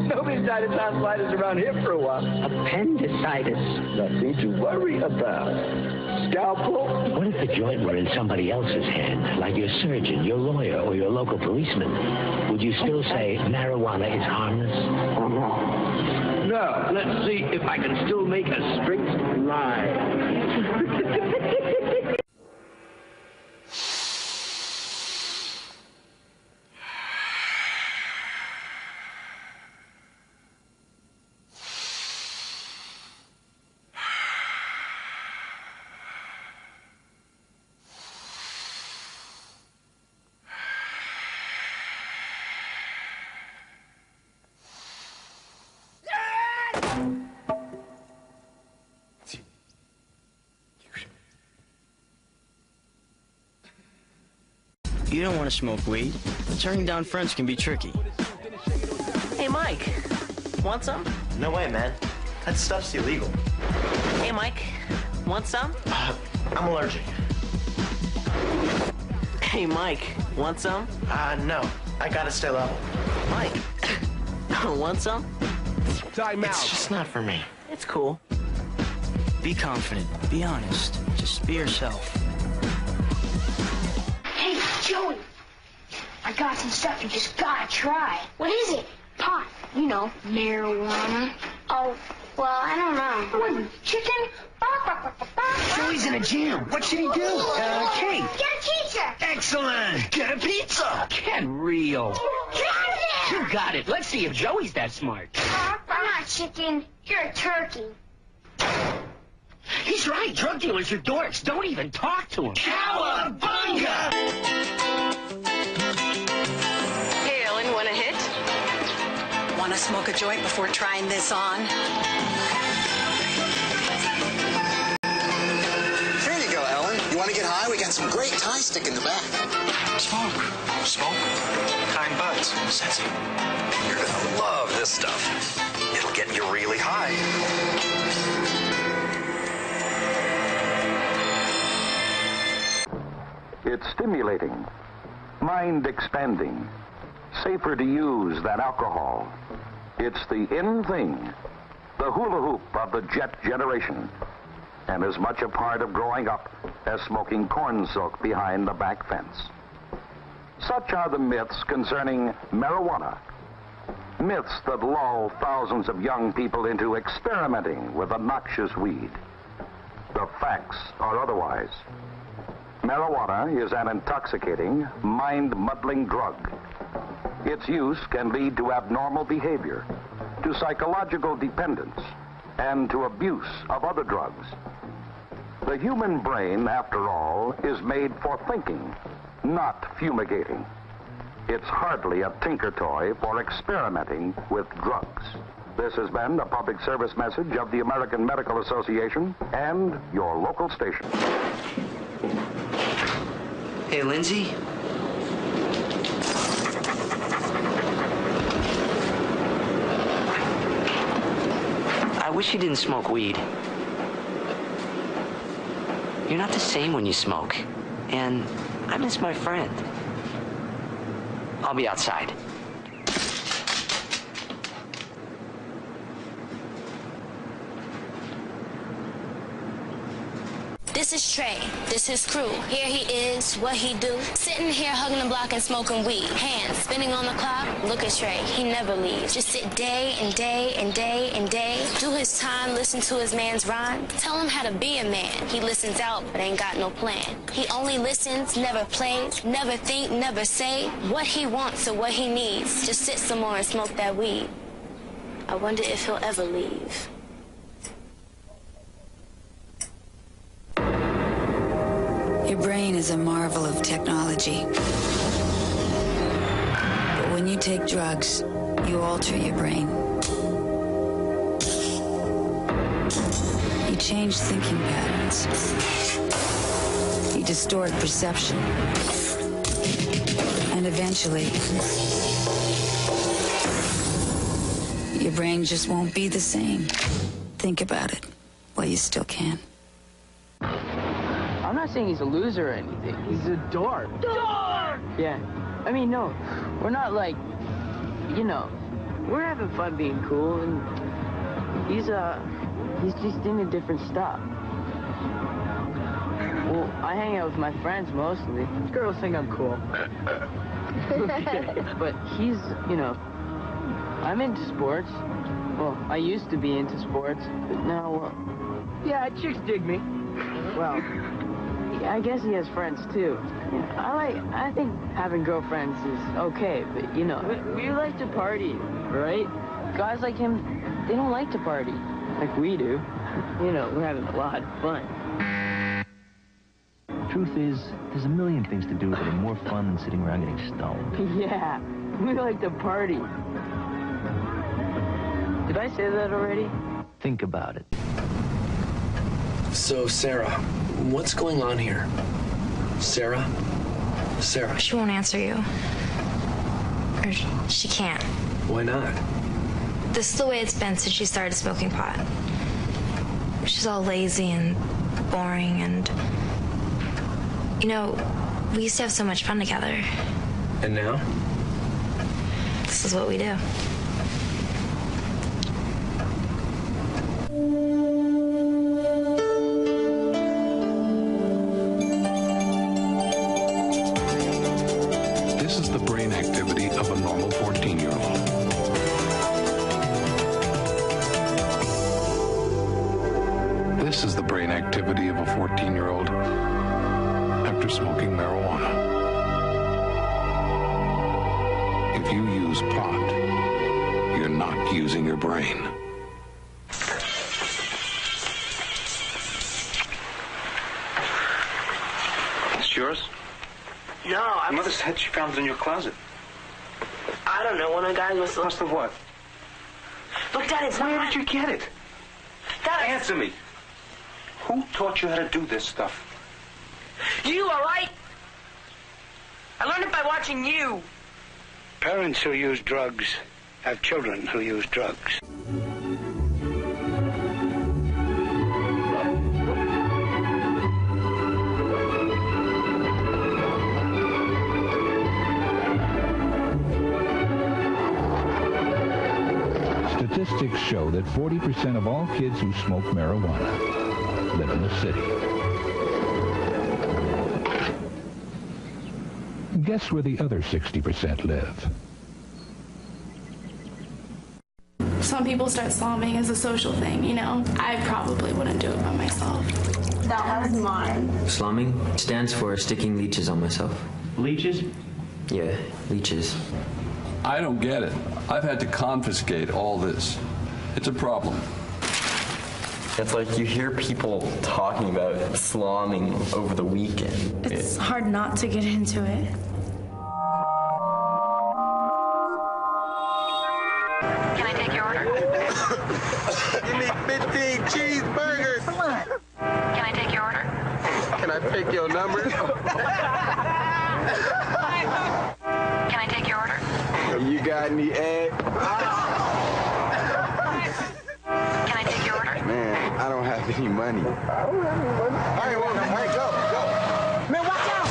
Nobody's died of tonsillitis around here for a while. Appendicitis. Nothing to worry about. Scalpel? What if the joint were in somebody else's hand, like your surgeon, your lawyer, or your local policeman? Would you still say marijuana is harmless? No. Let's see if I can still make a straight line. You don't want to smoke weed. Turning down friends can be tricky. Hey, Mike. Want some? No way, man. That stuff's illegal. Hey, Mike. Want some? I'm allergic. Hey, Mike. Want some? No. I gotta stay level. Mike. Want some? It's just not for me. It's cool. Be confident. Be honest. Just be yourself. Hey, Joey, I got some stuff you just gotta try. What is it? Pot. You know, marijuana. Oh, well, I don't know. What, chicken? Joey's in a jam. What should he do? Kate. Get a cheese pizza! Excellent! Get a pizza! Get real. Got it! You got it. Let's see if Joey's that smart. I'm not chicken. You're a turkey. He's right. Drug dealers are dorks. Don't even talk to him. Cowabunga! Hey, Ellen, want a hit? Want to smoke a joint before trying this on? Here you go, Ellen. You want to get high? We got some great Thai stick in the back. Smoke. Kind buds. Sensei. You're gonna love this stuff. It'll get you really high. It's stimulating, mind-expanding, safer to use than alcohol. It's the in thing, the hula hoop of the jet generation, and as much a part of growing up as smoking corn silk behind the back fence. Such are the myths concerning marijuana. Myths that lull thousands of young people into experimenting with a noxious weed. The facts are otherwise. Marijuana is an intoxicating, mind-muddling drug. Its use can lead to abnormal behavior, to psychological dependence, and to abuse of other drugs. The human brain, after all, is made for thinking, not fumigating. It's hardly a tinker toy for experimenting with drugs. This has been a public service message of the American Medical Association and your local station. Hey, Lindsay? I wish you didn't smoke weed. You're not the same when you smoke. And I miss my friend. I'll be outside. This is Trey. This is crew. Here he is, what he do. Sitting here hugging the block and smoking weed. Hands spinning on the clock. Look at Trey. He never leaves. Just sit day and day and day and day. Do his time, listen to his man's rhyme. Tell him how to be a man. He listens out, but ain't got no plan. He only listens, never plays, never think, never say what he wants or what he needs. Just sit some more and smoke that weed. I wonder if he'll ever leave. Your brain is a marvel of technology. But when you take drugs, you alter your brain. You change thinking patterns. You distort perception. And eventually, your brain just won't be the same. Think about it while you still can. I'm not saying he's a loser or anything. He's a dork. Dork! Yeah. I mean, no, we're not like, you know, we're having fun being cool, and he's just into different stuff. Well, I hang out with my friends mostly. Girls think I'm cool. But he's, you know, I'm into sports. Well, I used to be into sports, but now, yeah, chicks dig me. Well, I guess he has friends too. Yeah, I think having girlfriends is okay, but you know, we like to party, right? Guys like him, they don't like to party like we do. You know, we're having a lot of fun. Truth is, there's a million things to do that are more fun than sitting around getting stoned. Yeah, we like to party. Did I say that already? Think about it. So, Sarah, what's going on here? Sarah? Sarah? She won't answer you. Or she can't. Why not? This is the way it's been since she started smoking pot. She's all lazy and boring and... You know, we used to have so much fun together. And now? This is what we do. This is the brain activity of a normal 14-year-old. This is the brain activity of a 14-year-old. after smoking marijuana. If you use pot, you're not using your brain. It's yours? No, Mother said she found it in your closet. I don't know. One of the guys must have what? Look, Dad, it's Where not... did you get it? Dad, Answer me. Who taught you how to do this stuff? You, all right? I learned it by watching you. Parents who use drugs have children who use drugs. Statistics show that 40% of all kids who smoke marijuana live in the city. Guess where the other 60% live? Some people start slumming as a social thing, you know? I probably wouldn't do it by myself. That was mine. Slumming stands for sticking leeches on myself. Leeches? Yeah, leeches. I don't get it. I've had to confiscate all this. It's a problem. It's like you hear people talking about slumming over the weekend. It's hard not to get into it. Can I take your order? Give me 15 cheeseburgers. Can I take your order? Can I pick your number? Can I take your order? You got any egg? Can I take your order? Man, I don't have any money. I don't have any money. All right, well, all right, go. Man, watch out!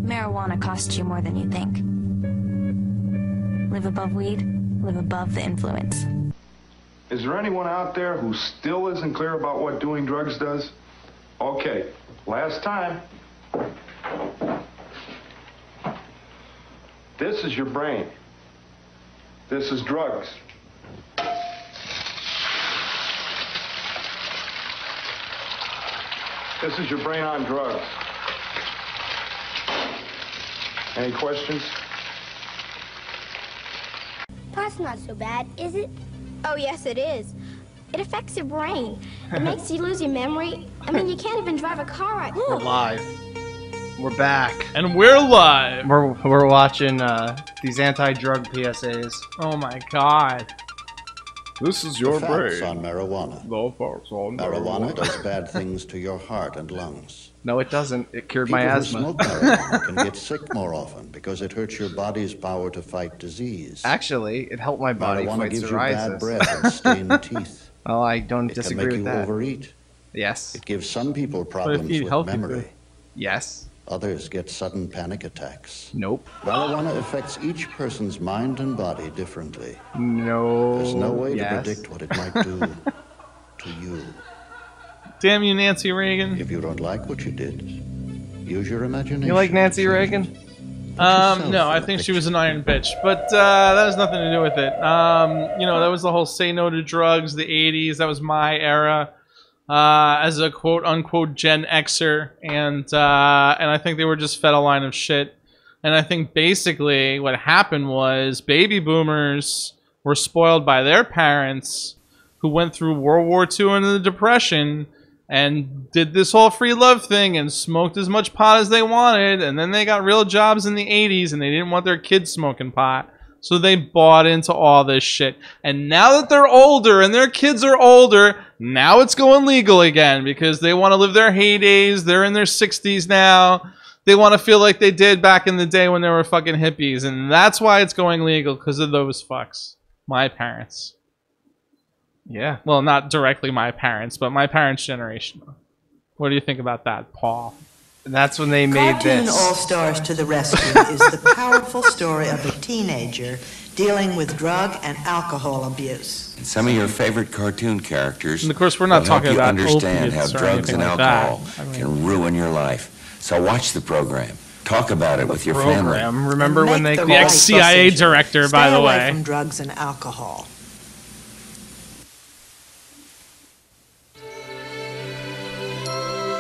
Marijuana costs you more than you think. Live above weed, live above the influence. Is there anyone out there who still isn't clear about what doing drugs does? Okay, last time. This is your brain. This is drugs. This is your brain on drugs. Any questions? Pot's not so bad, is it? Oh, yes, it is. It affects your brain. It makes you lose your memory. I mean, you can't even drive a car right now. We're live. We're back. And we're live. We're watching these anti-drug PSAs. Oh my god. This is your the brain. Facts on marijuana. The facts on Marijuana does bad things to your heart and lungs. No, it doesn't. It cured People my who asthma. smoke marijuana can get sick more often because it hurts your body's power to fight disease. Actually, it helped my body Marijuana fight gives psoriasis. you bad breath and stained teeth. Oh, I don't It disagree can make with you that. overeat. Yes. It gives some people problems eat with healthy memory. food? Yes. Others get sudden panic attacks. Nope. Marijuana affects each person's mind and body differently. No. There's no way yes. to predict what it might do to you. Damn you, Nancy Reagan. If you don't like what you did, use your imagination. You like Nancy Reagan? No, I think she was an iron bitch, but that has nothing to do with it. You know, that was the whole say no to drugs, the 80s. That was my era as a quote-unquote Gen Xer, and I think they were just fed a line of shit. And I think basically what happened was baby boomers were spoiled by their parents who went through World War II and the Depression, and did this whole free love thing and smoked as much pot as they wanted, and then they got real jobs in the 80s and they didn't want their kids smoking pot. So they bought into all this shit. And now that they're older and their kids are older, now it's going legal again because they want to live their heydays. They're in their 60s now. They want to feel like they did back in the day when they were fucking hippies. And that's why it's going legal, because of those fucks. My parents. Yeah. Well, not directly my parents, but my parents' generation. What do you think about that, Paul? That's when they made Cartoon this. All-Stars to the Rescue is the powerful story of a teenager dealing with drug and alcohol abuse. Some of your favorite cartoon characters. And of course, we're not will help talking you about understand how opiates or drugs anything and like alcohol that. I mean, can ruin your life. So watch the program. Talk about it with your family. Remember when they Make the ex-CIA director, by the Stay away way. from drugs and alcohol.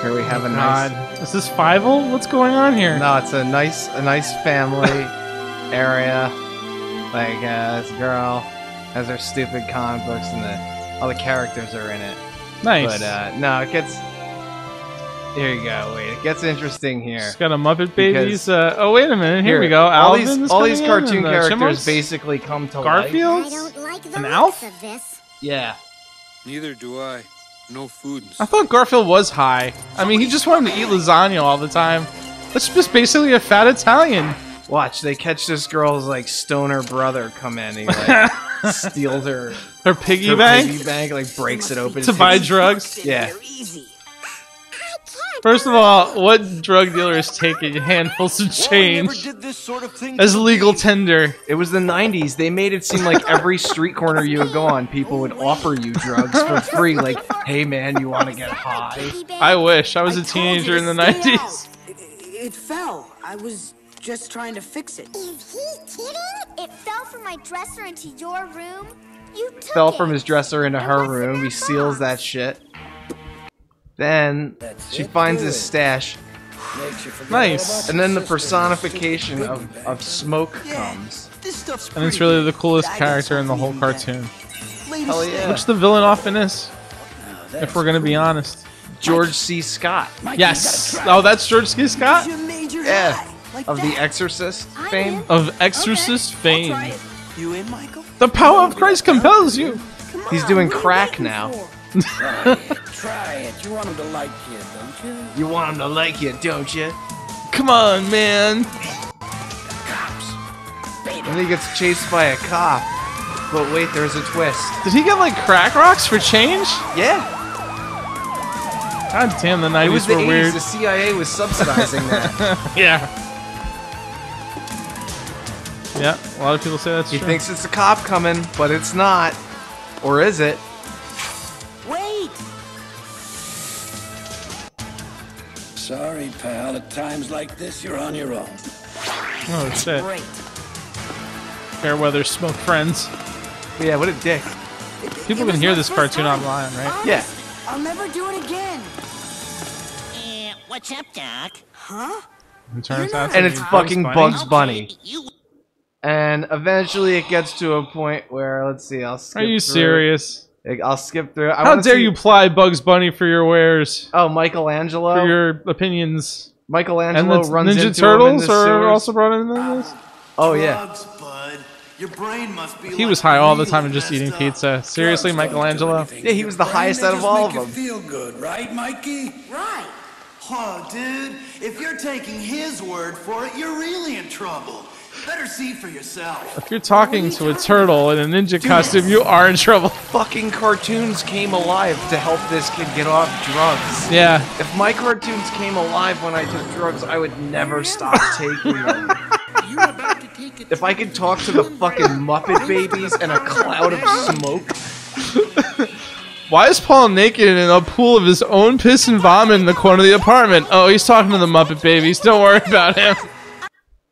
Here we have a nice. God. Is this Fievel? What's going on here? No, it's a nice family area. Like this girl has her stupid comic books, and all the characters are in it. Nice. But no, it gets. Here you go. Wait, it gets interesting here. It's got a Muppet Babies. Oh, wait a minute. Here we go. All Alvin these is all these coming in, cartoon and the characters Chipmunks? basically come to Garfield? life. An Alf? Yeah. Neither do I. No food. I thought Garfield was high. I mean, he just wanted to eat lasagna all the time. That's just basically a fat Italian. Watch, they catch this girl's like stoner brother come in. He like steals her piggy bank? piggy bank, like breaks it open To buy drugs? Yeah. First of all, what drug dealer is taking handfuls of change as legal tender? It was the 90s. They made it seem like every street corner you would go on, people would offer you drugs for free. Like, hey man, you want to get high? I wish. I was a teenager in the 90s. It fell. I was just trying to fix it. Is he kidding? It fell from my dresser into your room? You took Fell it. from his dresser into her room. He steals that shit. Then she finds his stash. Nice. And then the personification of smoke comes. And it's really the coolest character in the whole cartoon. Hell yeah. Which the villain often is, if we're gonna be honest. George C. Scott. Yes. Oh, that's George C. Scott? Yeah. Of The Exorcist fame. Of Exorcist fame. You in, Michael? The power of Christ compels you. He's doing crack now. Try it. You want him to like you, don't you? You want him to like you, don't you? Come on, man. And he gets chased by a cop. But wait, there's a twist. Did he get like crack rocks for change? Yeah. God damn, the 90s It was the were 80s. weird. The CIA was subsidizing that. Yeah. Yeah, a lot of people say that's He true. thinks it's a cop coming, but it's not. Or is it? Wait! Sorry, pal. At times like this, you're on your own. Oh, shit. Great. Fairweather smoke friends. Yeah, what a dick. People can hear this cartoon online, right? Yeah. I'll never do it again. What's up, Doc? Huh? It turns out to And be it's fucking Bugs Bugs Bunny. And eventually it gets to a point where, let's see, I'll skip Are you through. serious? I'll skip through. I How wanna dare see- you ply Bugs Bunny for your wares? Oh, Michelangelo? For your opinions. Michelangelo And the runs Ninja into Turtles him in the are sewers. also brought into this? Oh, yeah. Drugs, bud. Your brain must be He was high all the time and just eating pizza. Seriously, Michelangelo? Yeah, he was the highest out of all of them. Feel good, right, Mikey? Right. Oh, dude, if you're taking his word for it, you're really in trouble. Better see for yourself. If you're talking to a turtle in a ninja costume, you are in trouble. Fucking cartoons came alive to help this kid get off drugs. Yeah. If my cartoons came alive when I took drugs, I would never stop taking them. If I could talk to the fucking Muppet Babies and a cloud of smoke. Why is Paul naked in a pool of his own piss and vomit in the corner of the apartment? Oh, he's talking to the Muppet Babies. Don't worry about him.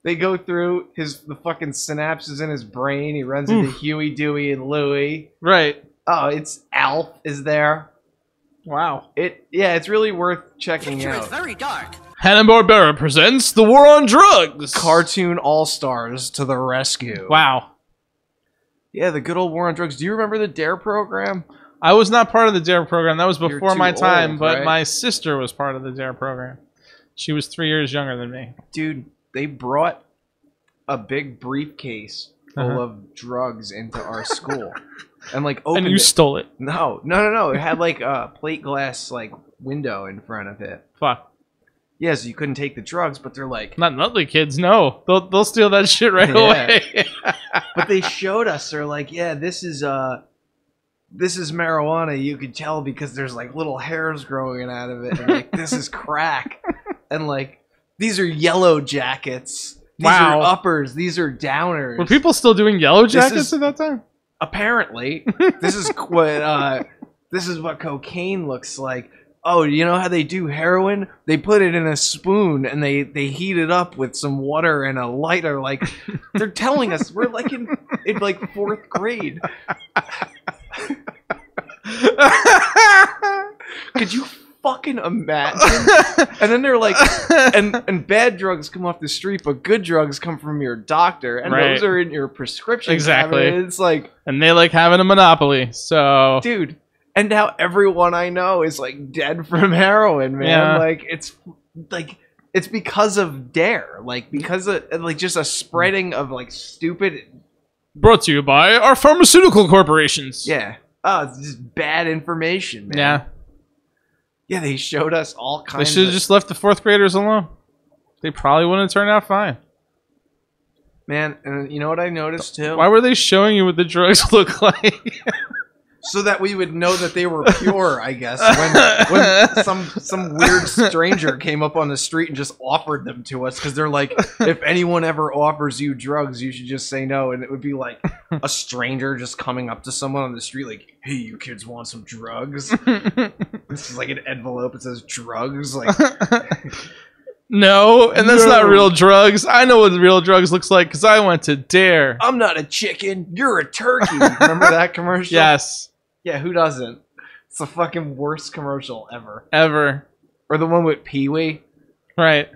They go through the fucking synapses in his brain. He runs into Huey, Dewey, and Louie. Right. Oh, it's Alf is there. Wow. It's really worth checking out. It's very dark. Hanna-Barbera presents The War on Drugs. Cartoon All-Stars to the rescue. Wow. Yeah, the good old War on Drugs. Do you remember the DARE program? I was not part of the DARE program. That was before too my time, old, but right? my sister was part of the DARE program. She was 3 years younger than me. Dude, they brought a big briefcase full Uh-huh. of drugs into our school. And like opened And you it. stole it. No. It had like a plate glass like window in front of it. Fuck. Yeah, so you couldn't take the drugs, but they're like, Not Nutley kids, no. They'll steal that shit right Yeah. away. but they showed us. They're like, yeah, this is marijuana. You could tell because there's like little hairs growing out of it. And like, this is crack. And like, these are yellow jackets. These Wow. are uppers. These are downers. Were people still doing yellow jackets is- at that time? Apparently, this is what cocaine looks like. Oh, you know how they do heroin? They put it in a spoon and they heat it up with some water and a lighter. Like they're telling us we're like in like 4th grade. Could you fucking imagine? And then they're like, and bad drugs come off the street, but good drugs come from your doctor, and Right. those are in your prescription. Exactly. cabinet. It's like, And they like having a monopoly, so... dude. And now everyone I know is like dead from heroin, man. Yeah. Like it's because of DARE, like because of like just a spreading of like stupid. Brought to you by our pharmaceutical corporations. Yeah. Oh, it's just bad information, man. Yeah. Yeah, they showed us all They kinds. should have of just left the 4th graders alone. They probably wouldn't have turned out fine. man. And you know what I noticed too? Why were they showing you what the drugs look like? So that we would know that they were pure, I guess. When some weird stranger came up on the street and just offered them to us, because they're like, if anyone ever offers you drugs, you should just say no. And it would be like a stranger just coming up to someone on the street, like, "Hey, you kids want some drugs?" This is like an envelope. It says drugs. Like, No, and that's not No. real drugs. I know what real drugs looks like because I went to DARE. I'm not a chicken. You're a turkey. Remember that commercial? Yes. Yeah, who doesn't? It's the fucking worst commercial ever. Ever. Or the one with Pee-wee. Right.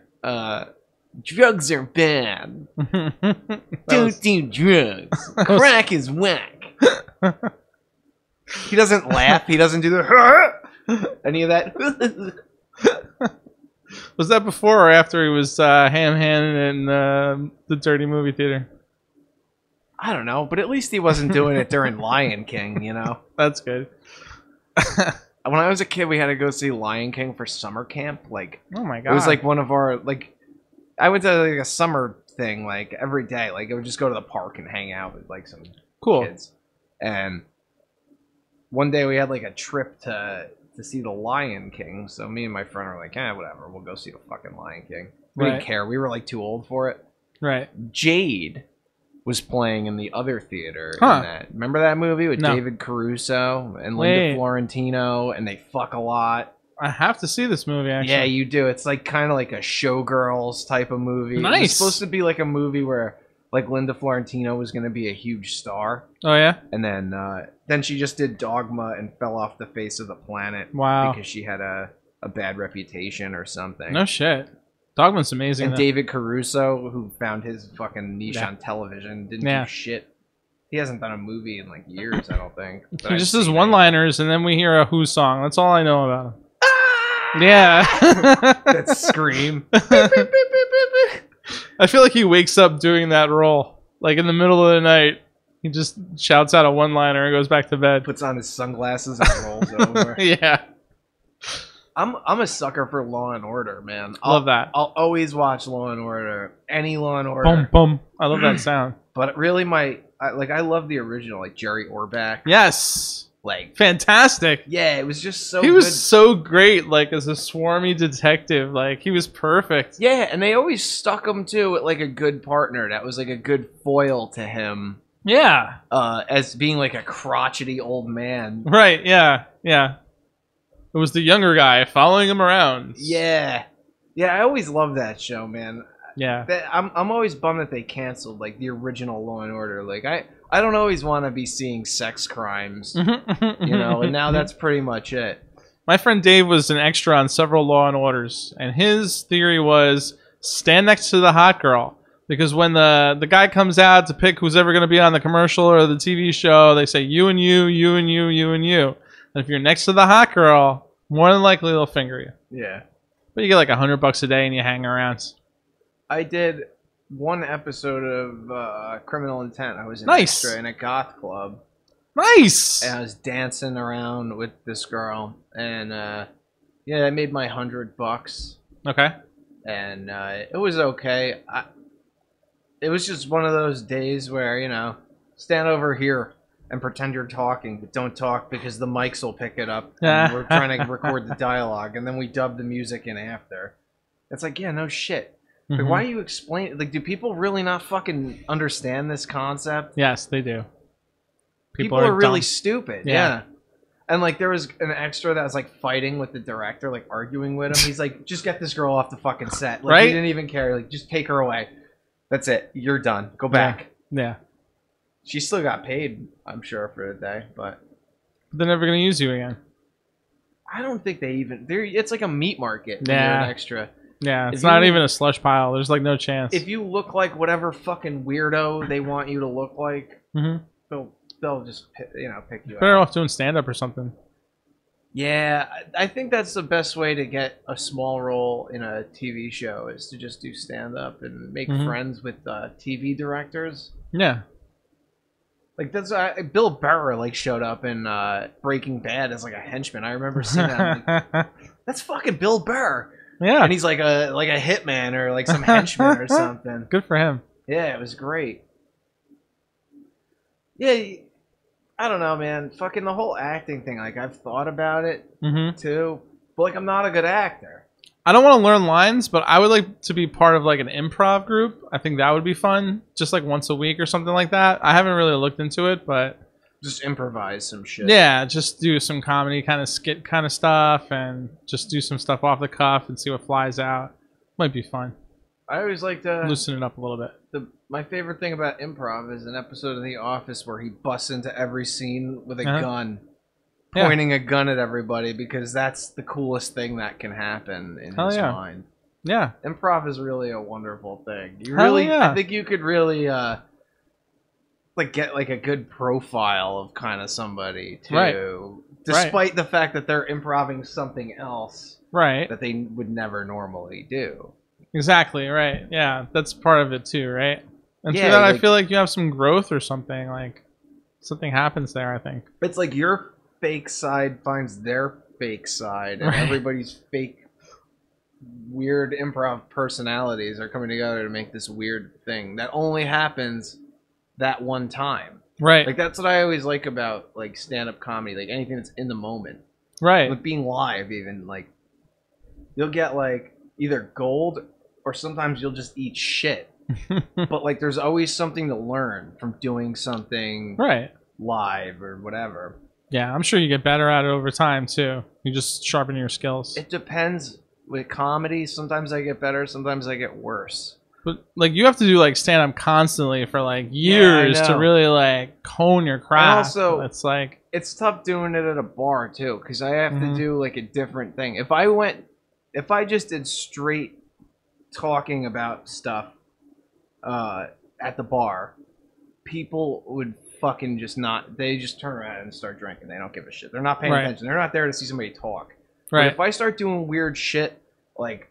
Drugs are bad. Don't do drugs. Crack is whack. He doesn't laugh. He doesn't do the any of that. Was that before or after he was ham-handed in the dirty movie theater? I don't know, but at least he wasn't doing it during Lion King, you know? That's good. When I was a kid, we had to go see Lion King for summer camp. Like, Oh my god. it was like one of our, like, I went to like a summer thing, like, every day. Like, I would just go to the park and hang out with, like, some cool. kids. And one day we had, like, a trip to see the Lion King. So me and my friend were like, whatever, we'll go see the fucking Lion King. We Right. didn't care. We were, like, too old for it. Right. Jade was playing in the other theater. Huh. In that. Remember that movie with No. David Caruso and Wait. Linda Florentino, and they fuck a lot? I have to see this movie, actually. Yeah, you do. It's like kind of like a Showgirls type of movie. It was Nice. supposed to be like a movie where like Linda Florentino was going to be a huge star, Oh, yeah? and then she just did Dogma and fell off the face of the planet. Wow. Because she had a bad reputation or something. No shit. Dogman's amazing. And though. David Caruso, who found his fucking niche Yeah. on television, didn't Yeah. do shit. He hasn't done a movie in like years, I don't think. But He I've just does seen it. one-liners, and then we hear a Who song. That's all I know about him. Yeah. That scream. I feel like he wakes up doing that role. Like in the middle of the night, he just shouts out a one-liner and goes back to bed. Puts on his sunglasses and rolls over. Yeah. I'm a sucker for Law and Order, man. Love that. I'll always watch Law and Order. Any Law and Order. Boom, boom. I love that sound. But really, I love the original, like Jerry Orbach. Yes. Like, fantastic. Yeah, it was just so He good. was so great, like, as a swarmy detective. Like, he was perfect. Yeah, and they always stuck him, too, with, like, a good partner. That was, like, a good foil to him. Yeah. As being, like, a crotchety old man. Right, yeah, yeah. It was the younger guy following him around. Yeah. Yeah, I always loved that show, man. Yeah. I'm always bummed that they canceled, like, the original Law and Order. Like, I don't always want to be seeing sex crimes, you know, and now that's pretty much it. My friend Dave was an extra on several Law and Orders, and his theory was stand next to the hot girl. Because when the guy comes out to pick who's ever going to be on the commercial or the TV show, they say you and you, you and you, you and you. And if you're next to the hot girl, more than likely they'll finger you. Yeah. But you get like $100 a day and you hang around. I did one episode of Criminal Intent. I was an Nice. extra in a goth club. Nice. And I was dancing around with this girl, and yeah, I made my $100. Okay. And it was okay. It was just one of those days where, you know, stand over here and pretend you're talking, but don't talk because the mics will pick it up. And we're trying to record the dialogue, and then we dub the music in after. It's like, yeah, no shit. Like, why are you explaining? Like, do people really not fucking understand this concept? Yes, they do. People are really dumb. stupid. Yeah. Yeah. And like, there was an extra that was like fighting with the director, like arguing with him. He's like, just get this girl off the fucking set. Like, Right? He didn't even care. Like, just take her away. That's it. You're done. Go back. Yeah. She still got paid, I'm sure, for the day, but They're never going to use you again. I don't think they even. It's like a meat market. When Yeah. you're an extra. Yeah, it's If not you- even a slush pile. There's like no chance. If you look like whatever fucking weirdo they want you to look like, they'll just pick you Better out. off doing stand-up or something. Yeah, I think that's the best way to get a small role in a TV show is to just do stand-up and make friends with TV directors. Yeah. Like that's Bill Burr like showed up in Breaking Bad as like a henchman. I remember seeing that. I'm like, that's fucking Bill Burr. Yeah. And he's like a hitman or like some henchman or something. Good for him. Yeah, it was great. Yeah, I don't know, man. Fucking the whole acting thing. Like I've thought about it too, but like I'm not a good actor. I don't want to learn lines, but I would like to be part of like an improv group. I think that would be fun, just like once a week or something like that. I haven't really looked into it, but just improvise some shit. Yeah, just do some comedy kind of skit kind of stuff, and just do some stuff off the cuff and see what flies out. Might be fun. I always like to Loosen it up a little bit. My favorite thing about improv is an episode of The Office where he busts into every scene with a gun, Yeah. pointing a gun at everybody because that's the coolest thing that can happen in Hell his yeah. mind. Yeah. Improv is really a wonderful thing. You Hell really, yeah. I think you could really like get like a good profile of kind of somebody too, Right. despite the fact that they're improving something else Right. that they would never normally do. Exactly, right. Yeah, that's part of it too, right? And Yeah, through that, I like- feel like you have some growth or something. Like, something happens there, I think. It's like your fake side finds their fake side, and Right. everybody's fake, weird improv personalities are coming together to make this weird thing that only happens that one time. Right. Like that's what I always like about like stand-up comedy, like anything that's in the moment. Right. Like being live, even like you'll get like either gold or sometimes you'll just eat shit. But like there's always something to learn from doing something Right. live or whatever. Yeah, I'm sure you get better at it over time too. You just sharpen your skills. It depends. With comedy, sometimes I get better, sometimes I get worse. But like you have to do like stand up constantly for like years to know. really like hone your craft. also- it's like It's tough doing it at a bar too, because I have to do like a different thing. If I just did straight talking about stuff at the bar, people would fucking just not. They just turn around and start drinking. They don't give a shit. They're not paying Right. attention. They're not there to see somebody talk. Right. But if I start doing weird shit like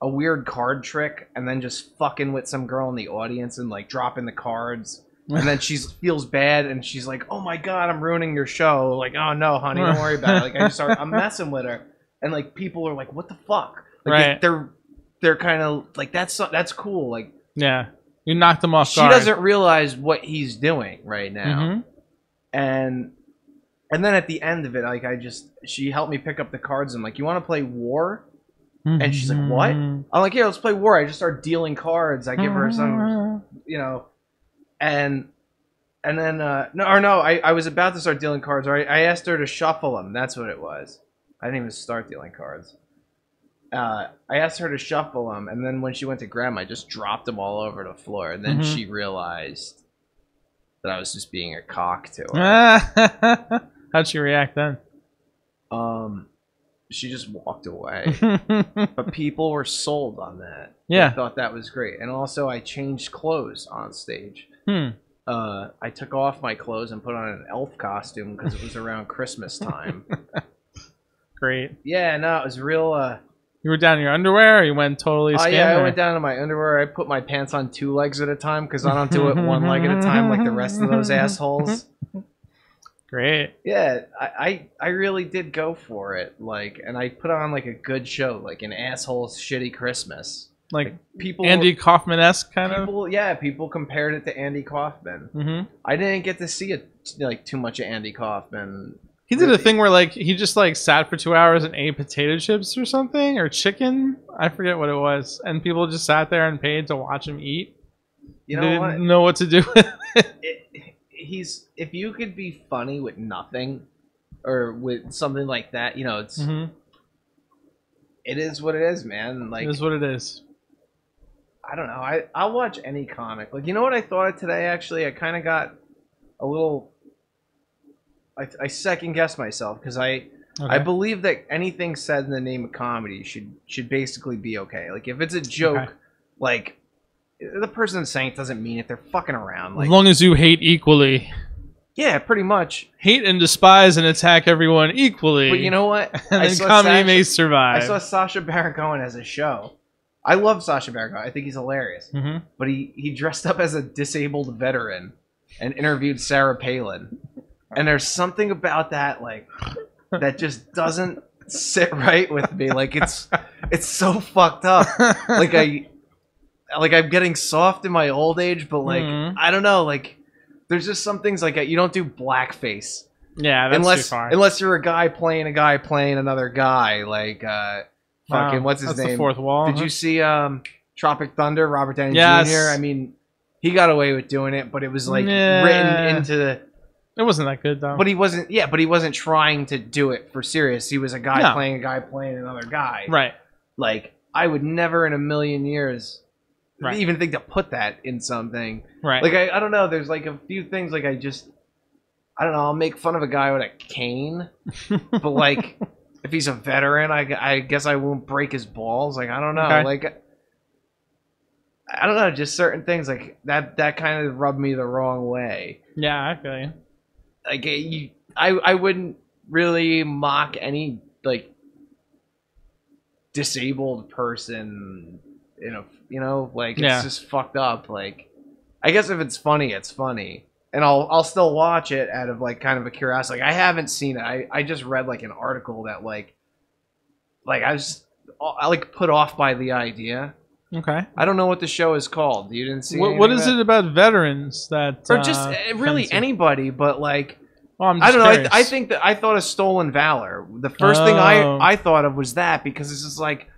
a weird card trick and then just fucking with some girl in the audience and like dropping the cards. And then she feels bad and she's like, "Oh my god, I'm ruining your show." Like, "Oh no, honey, don't worry about it." Like I'm messing with her, and like people are like, "What the fuck?" Like, Right. They're kind of like, "That's cool." Like, yeah, you knocked them off she guard. doesn't realize what he's doing right now, Mhm. and then at the end of it, like she helped me pick up the cards. I'm like, "You want to play War?" And she's like, "What?" I'm like, "Yeah, let's play War." I just start dealing cards. I give her some, and then I was about to start dealing cards. Or I asked her to shuffle them. That's what it was. I didn't even start dealing cards. I asked her to shuffle them, and then when she went to grab them, I just dropped them all over the floor. And then she realized that I was just being a cock to her. How'd she react then? She just walked away. But people were sold on that. Yeah. They thought that was great. And also I changed clothes on stage. I took off my clothes and put on an elf costume because it was around Christmas time. Great. Yeah, no, it was real. You were down in your underwear, or you went totally skin? Yeah, I went down in my underwear. I put my pants on 2 legs at a time because I don't do it 1 leg at a time like the rest of those assholes. Great. Yeah, I really did go for it. Like, and I put on like a good show, like an asshole's shitty Christmas. Like people, Andy Kaufman-esque kind of? Yeah, people compared it to Andy Kaufman. Mm-hmm. I didn't get to see like too much of Andy Kaufman. He did a thing where like he just like sat for 2 hours and ate potato chips or something, or chicken. I forget what it was, and people just sat there and paid to watch him eat. You know they what? Didn't know what to do with it. If you could be funny with nothing, or with something like that, you know, it's it is what it is, man. Like, it is what it is. I don't know. I'll watch any comic. Like, you know what I thought of today? Actually, I kind of got a little. I second guessed myself because I believe that anything said in the name of comedy should basically be okay. Like, if it's a joke, like the person saying it doesn't mean it. They're fucking around. Like, as long as you hate equally. Yeah, pretty much. Hate and despise and attack everyone equally. But you know what? And then comedy may survive. I saw Sacha Baron Cohen as a show. I love Sacha Baron Cohen. I think he's hilarious. Mm-hmm. But he dressed up as a disabled veteran and interviewed Sarah Palin. And there's something about that, like, that just doesn't sit right with me. Like, it's so fucked up. Like I'm getting soft in my old age, but like I don't know. Like, there's just some things like you don't do blackface. Yeah, that's too far. Unless you're a guy playing another guy. Like fucking what's his name? The fourth wall. Did you see Tropic Thunder? Robert Downey Yes. Jr. I mean, he got away with doing it, but it was like written into the. It wasn't that good though. But he wasn't. Yeah, but he wasn't trying to do it for serious. He was a guy playing another guy. Right. Like, I would never in a million years even think to put that in something. Right. Like, I don't know. There's like a few things like I don't know. I'll make fun of a guy with a cane, but like if he's a veteran, I guess I won't break his balls. Like, I don't know. Okay. Like, I don't know. Just certain things like that kind of rubbed me the wrong way. Yeah, I feel you. Like, I wouldn't really mock any like disabled person. You know, like, it's just fucked up. Like, I guess if it's funny, it's funny, and I'll still watch it out of like kind of a curiosity. Like, I haven't seen it. I just read like an article that like I like put off by the idea. Okay. I don't know what the show is called. You didn't see what is it about veterans that or just really anybody, but like I'm I just don't know. curious. I think that I thought of Stolen Valor. The first thing I thought of was that, because it's just like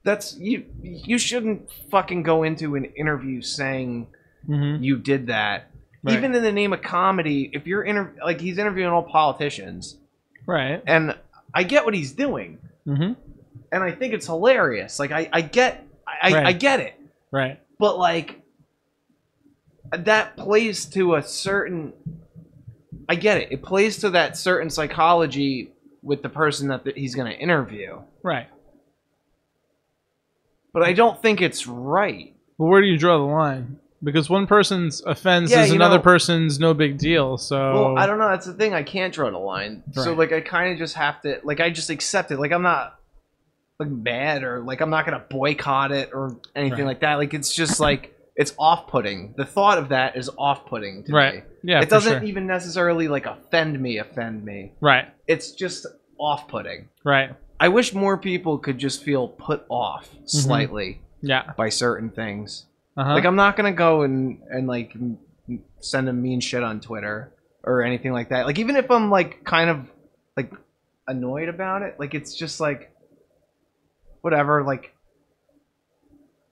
that's you shouldn't fucking go into an interview saying you did that. Right. Even in the name of comedy, if you're like he's interviewing all politicians. Right. And I get what he's doing. Mm-hmm. And I think it's hilarious. Like I get it. Right. But like that plays to a certain I get it. It plays to that certain psychology with the person that he's going to interview. Right. But I don't think it's right. Well, where do you draw the line? Because one person's offense is another person's no big deal. So well, I don't know. That's the thing. I can't draw the line. Right. So like I kind of just have to I just accept it. Like I'm not like mad or like I'm not going to boycott it or anything like that. Like it's just like it's off-putting. The thought of that is off-putting to me. Yeah. It doesn't even necessarily like offend me. Right. It's just off-putting. Right. I wish more people could just feel put off slightly. Yeah. By certain things. Uh-huh. Like I'm not gonna go and like send a mean shit on Twitter or anything like that. Like even if I'm like kind of like annoyed about it, like it's just like whatever. Like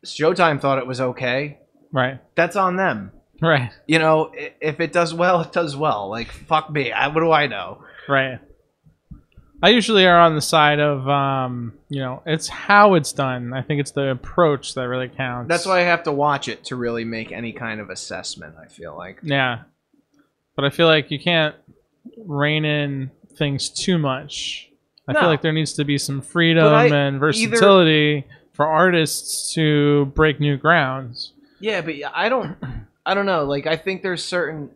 Showtime thought it was okay. Right. That's on them. Right. You know, if it does well, it does well. Like fuck me. What do I know? Right. I usually are on the side of, it's how it's done. I think it's the approach that really counts. That's why I have to watch it to really make any kind of assessment, I feel like. Yeah. But I feel like you can't rein in things too much. I feel like there needs to be some freedom and versatility for artists to break new grounds. Yeah, but I don't I don't know. Like, I think there's certain.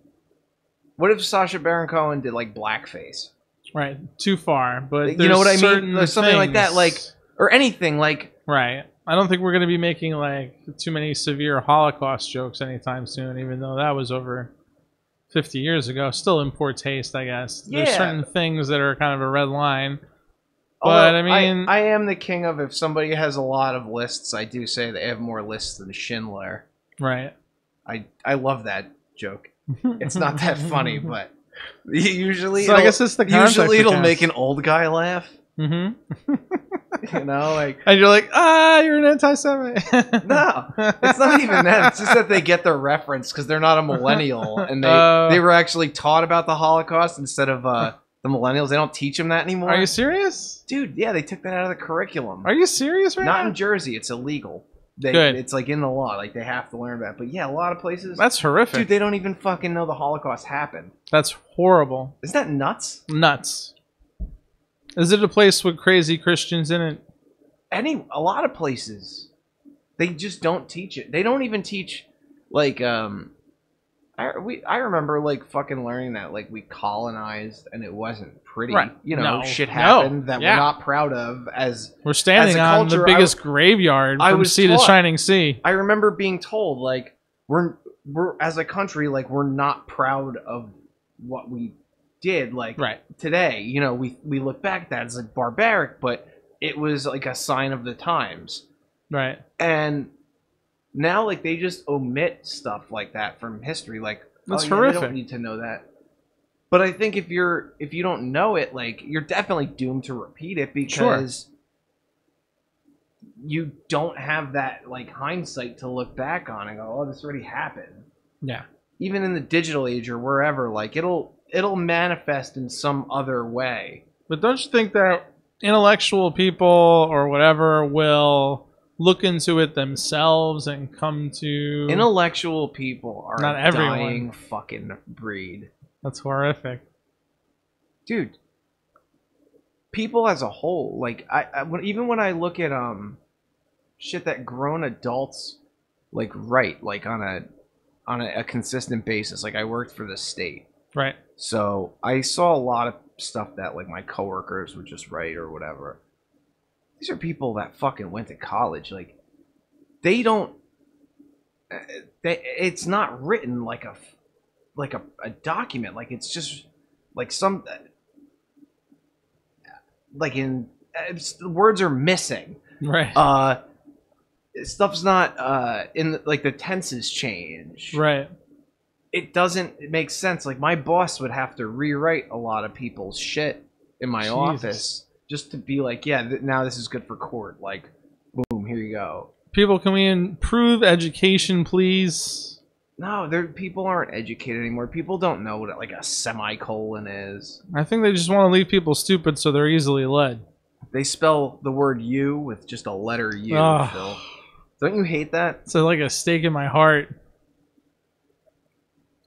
What if Sacha Baron Cohen did like blackface? Right, too far, but You know what I certain mean? There's something like that, things- like, or anything like. Right. I don't think we're going to be making like too many severe Holocaust jokes anytime soon, even though that was over 50 years ago. Still in poor taste, I guess. There's Yeah. certain things that are kind of a red line. But Although, I mean, I am the king of if somebody has a lot of lists, I do say they have more lists than Schindler. right. I love that joke. It's not that funny, but usually, So I guess it's the context usually that it'll counts. make an old guy laugh. Mm-hmm. You know, like And you're like, you're an anti-Semite. no, it's not even that. It's just that they get the reference because they're not a millennial, and they were actually taught about the Holocaust instead of the millennials. They don't teach them that anymore. Are you serious? Dude, yeah, they took that out of the curriculum. Are you serious right Not now? in Jersey. It's illegal. Good. It's like in the law. Like they have to learn that. But yeah, a lot of places. That's horrific. Dude, they don't even fucking know the Holocaust happened. That's horrible. Isn't that nuts? Nuts. Is it a place with crazy Christians in it? A lot of places. They just don't teach it. They don't even teach like I remember like fucking learning that like we colonized and it wasn't pretty. Right. You know, No. shit happened No. that Yeah. we're not proud of as We're standing as a on the culture. biggest graveyard I from was sea to taught- shining sea. I remember being told like we're as a country like we're not proud of what we did like today. You know, we look back at that as like barbaric, but it was like a sign of the times. Right. And now like they just omit stuff like that from history. Like That's They horrific. don't need to know that. But I think if you don't know it, like you're definitely doomed to repeat it because you don't have that like hindsight to look back on and go, oh, this already happened. Yeah. Even in the digital age or wherever, like it'll manifest in some other way. But don't you think that intellectual people or whatever will look into it themselves and come to... Intellectual people are Not a everyone. dying fucking breed. That's horrific. Dude, people as a whole, like even when I look at shit that grown adults like write like on a consistent basis, like I worked for the state, right? So I saw a lot of stuff that like my coworkers would just write or whatever. These are people that fucking went to college. Like they don't. It's not written like a document. Like it's just like some. Like the words are missing. Right. Stuff's not in like the tenses change. Right. It doesn't make sense. Like my boss would have to rewrite a lot of people's shit in my Jesus. office just to be like, yeah, now this is good for court. Like, boom, here you go. People, can we improve education, please? No, people aren't educated anymore. People don't know what like a semicolon is. I think they just want to leave people stupid so they're easily led. They spell the word "you" with just a letter "U." Ugh. Phil. Don't you hate that? It's like a stake in my heart.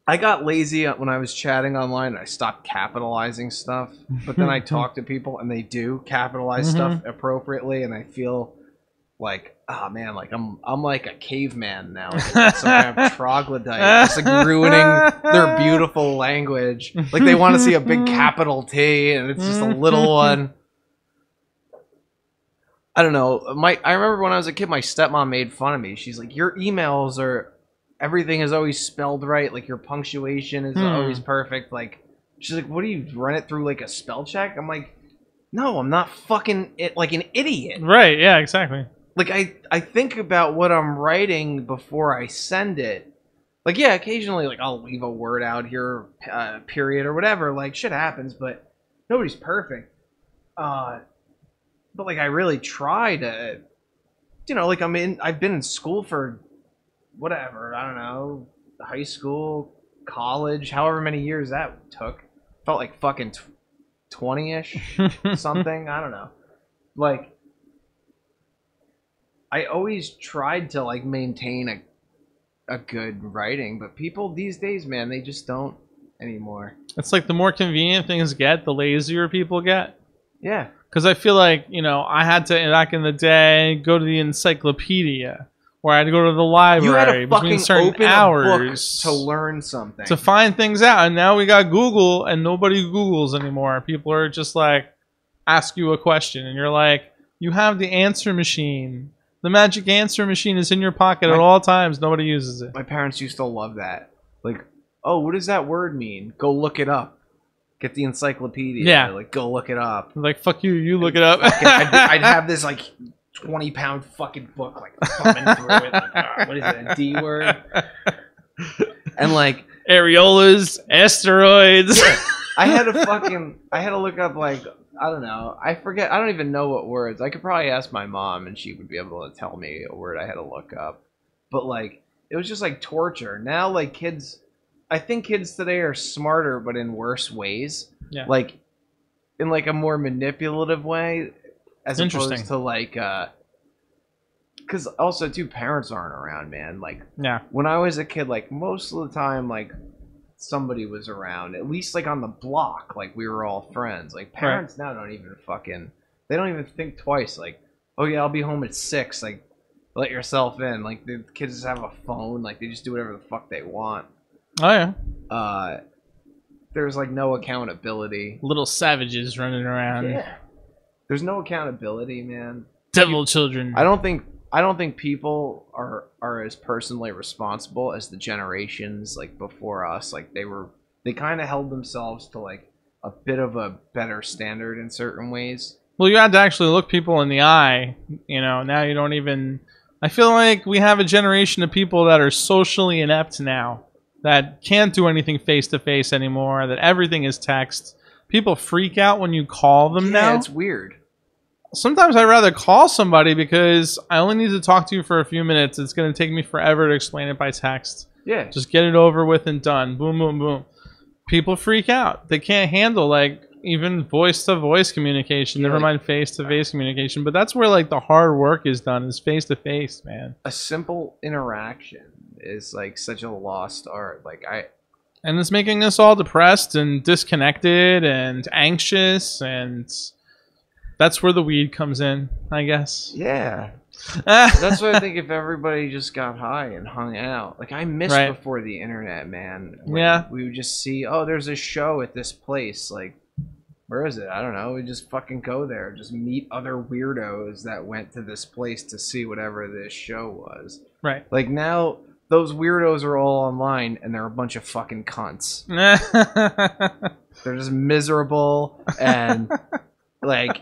I got lazy when I was chatting online and I stopped capitalizing stuff. But then I talk to people and they do capitalize stuff appropriately, and I feel like, oh man, like I'm like a caveman now, like some kind of troglodyte, just like ruining their beautiful language. Like they want to see a big capital T, and it's just a little one. I don't know. I remember when I was a kid, my stepmom made fun of me. She's like, "Your emails are, everything is always spelled right. Like your punctuation is always perfect." Like, she's like, "What do you run it through like a spell check?" I'm like, "No, I'm not fucking it like an idiot." Right? Yeah, exactly. Like I think about what I'm writing before I send it. Like yeah, occasionally like I'll leave a word out here, period or whatever. Like shit happens, but nobody's perfect. But like I really try to, like I've been in school for whatever, I don't know, high school, college, however many years that took. Felt like fucking 20-ish something, I don't know. Like I always tried to like maintain a good writing, but people these days, man, they just don't anymore. It's like the more convenient things get, the lazier people get. Yeah. Because I feel like, I had to, back in the day, go to the encyclopedia where I had to go to the library You had to between fucking certain open hours a book to learn something. to find things out. And now we got Google, and nobody Googles anymore. People are just like, ask you a question, and you're like, you have the answer machine. The magic answer machine is in your pocket at all times. Nobody uses it. My parents used to love that. Like, oh, what does that word mean? Go look it up. Get the encyclopedia. Yeah. Like, go look it up. Like, fuck you, you look it up. I'd have this, like, 20-pound fucking book, like, thumbing through it. Like, what is it, a D word? And, like... Areolas, asteroids. I had to look up, like, I don't know. I forget. I don't even know what words. I could probably ask my mom, and she would be able to tell me a word I had to look up. But, like, it was just, like, torture. Now, like, kids... I think kids today are smarter, but in worse ways. Yeah. Like, in, like, a more manipulative way. As opposed to, like, because also, too, parents aren't around, man. Like, yeah. When I was a kid, like, most of the time, like, somebody was around. At least, like, on the block. Like, we were all friends. Like, parents now don't even fucking... They don't even think twice. Like, oh, yeah, I'll be home at 6. Like, let yourself in. Like, the kids just have a phone. Like, they just do whatever the fuck they want. Oh, yeah. There's, like, no accountability. Little savages running around. Yeah. There's no accountability, man. Devil children. I don't think people are as personally responsible as the generations, like, before us. Like, they kind of held themselves to, like, a bit of a better standard in certain ways. Well, you had to actually look people in the eye. You know, now you don't even... I feel like we have a generation of people that are socially inept now. That can't do anything face-to-face anymore, that everything is text. People freak out when you call them now. Yeah, it's weird. Sometimes I'd rather call somebody because I only need to talk to you for a few minutes. It's going to take me forever to explain it by text. Yeah. Just get it over with and done. Boom, boom, boom. People freak out. They can't handle, like, even voice-to-voice communication, never mind face-to-face communication. But that's where, like, the hard work is done, is face-to-face, man. A simple interaction is, like, such a lost art. Like, and it's making us all depressed and disconnected and anxious, and that's where the weed comes in, I guess. Yeah. That's why I think if everybody just got high and hung out. Like, I missed before the internet, man. Yeah. We would just see, oh, there's a show at this place. Like, where is it? I don't know. We just fucking go there. Just meet other weirdos that went to this place to see whatever this show was. Right. Like, now... Those weirdos are all online, and they're a bunch of fucking cunts. They're just miserable and, like,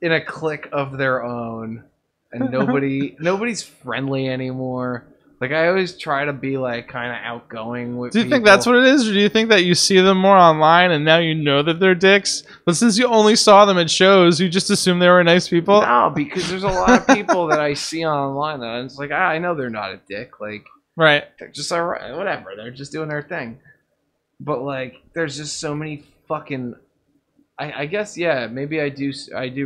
in a clique of their own, and nobody's friendly anymore. Like, I always try to be, like, kind of outgoing with people. Do you think that's what it is, or do you think that you see them more online and now you know that they're dicks? But since you only saw them at shows, you just assume they were nice people? No, because there's a lot of people that I see online that it's like, I know they're not a dick. Like... Right. They're just alright, whatever. They're just doing their thing. But, like, there's just so many fucking... I guess, yeah, maybe I do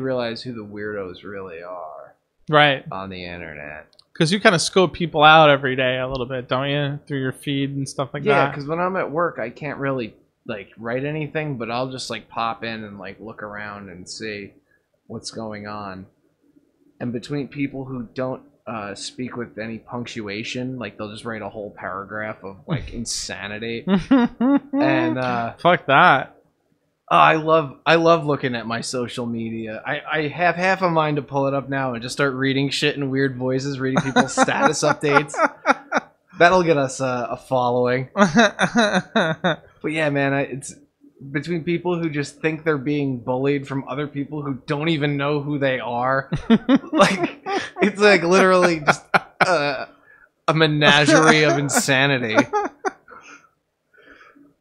realize who the weirdos really are. Right. On the internet. Because you kind of scope people out every day a little bit, don't you? Through your feed and stuff like that. Yeah, because when I'm at work, I can't really, like, write anything, but I'll just, like, pop in and, like, look around and see what's going on. And between people who don't speak with any punctuation, like they'll just write a whole paragraph of like insanity. And fuck that. I love looking at my social media. I have half a mind to pull it up now and just start reading shit in weird voices, reading people's status updates. That'll get us a following. But yeah, man, it's between people who just think they're being bullied from other people who don't even know who they are. Like, it's like literally just a menagerie of insanity.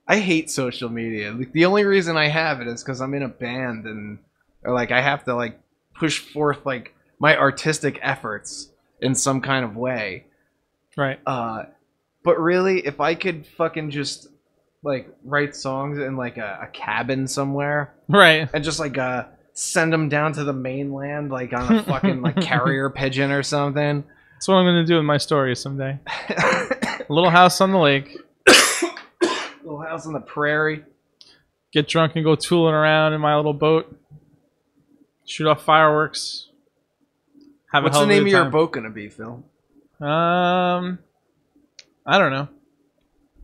I hate social media. Like, the only reason I have it is because I'm in a band and like I have to like push forth like my artistic efforts in some kind of way. Right. But really, if I could fucking just like write songs in like a cabin somewhere, right, and just like send them down to the mainland like on a fucking like carrier pigeon or something. That's what I'm gonna do with my story someday. A little house on the lake. Little house on the prairie. Get drunk and go tooling around in my little boat. Shoot off fireworks. What's the name of your boat gonna be, Phil? I don't know.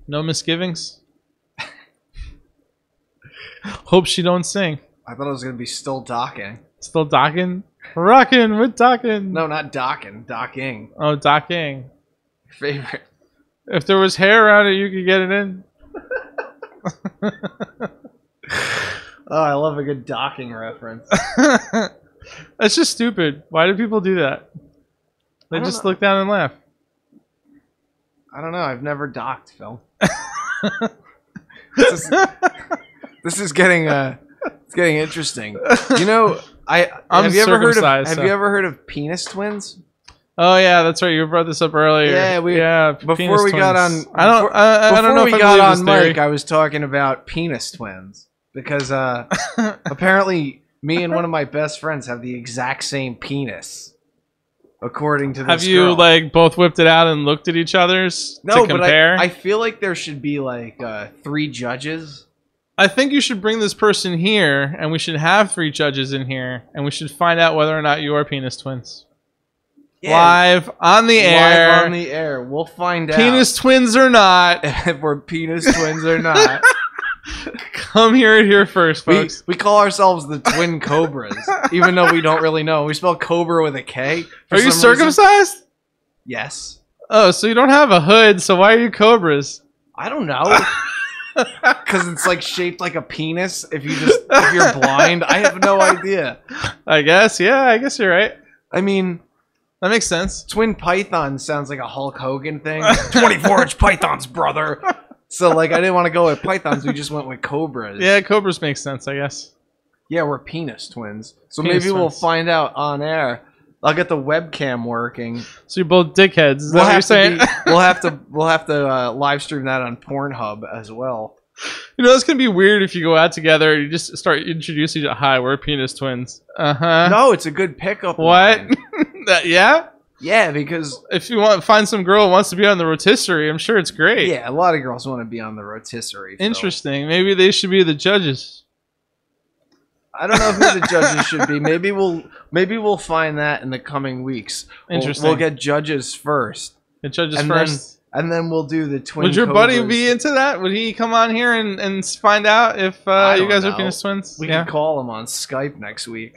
No misgivings. Hope she don't sing. I thought it was gonna be still docking. Still docking? Rocking with docking. No, not docking. Docking. Oh, docking. Favorite. If there was hair around it, you could get it in. Oh, I love a good docking reference. That's just stupid. Why do people do that? They just look down and laugh. I don't know. I've never docked, Phil. This is getting it's getting interesting. You know, have you ever heard of penis twins? Oh yeah, that's right. You brought this up earlier. Yeah, before we got on. I don't know if we I got believe on this theory. mic, I was talking about penis twins because apparently me and one of my best friends have the exact same penis, according to this Have you girl. like both whipped it out and looked at each other's No, to compare? but I feel like there should be like 3 judges. I think you should bring this person here, and we should have 3 judges in here, and we should find out whether or not you are penis twins. Yeah. Live on the air. Live on the air. We'll find out. Penis twins or not. If we're penis twins or not. Come hear it here first, folks. We call ourselves the Twin Cobras, even though we don't really know. We spell Cobra with a K. Are you circumcised? Reason. Yes. Oh, so you don't have a hood, so why are you cobras? I don't know. Because it's like shaped like a penis. If you're blind, I have no idea. I guess, yeah, I guess you're right. I mean, that makes sense. Twin Python sounds like a Hulk Hogan thing. 24-inch pythons, brother. So like, I didn't want to go with pythons. We just went with cobras. Yeah, cobras makes sense, I guess. Yeah, we're penis twins. So Penis maybe we'll twins. find out on air. I'll get the webcam working. So you're both dickheads. Is that what you're saying? We'll have to live stream that on Pornhub as well. You know, it's gonna be weird if you go out together and you just start introducing. Hi, we're penis twins. No, it's a good pickup. What? Yeah. Yeah, because if you want find some girl who wants to be on the rotisserie, I'm sure it's great. Yeah, a lot of girls want to be on the rotisserie. Phil. Interesting. Maybe they should be the judges. I don't know who the judges should be. Maybe we'll find that in the coming weeks. Interesting. We'll get judges first. Get judges first. And then we'll do the twin. Would your buddy cobras. be into that? Would he come on here and find out if you guys are penis twins? We can call him on Skype next week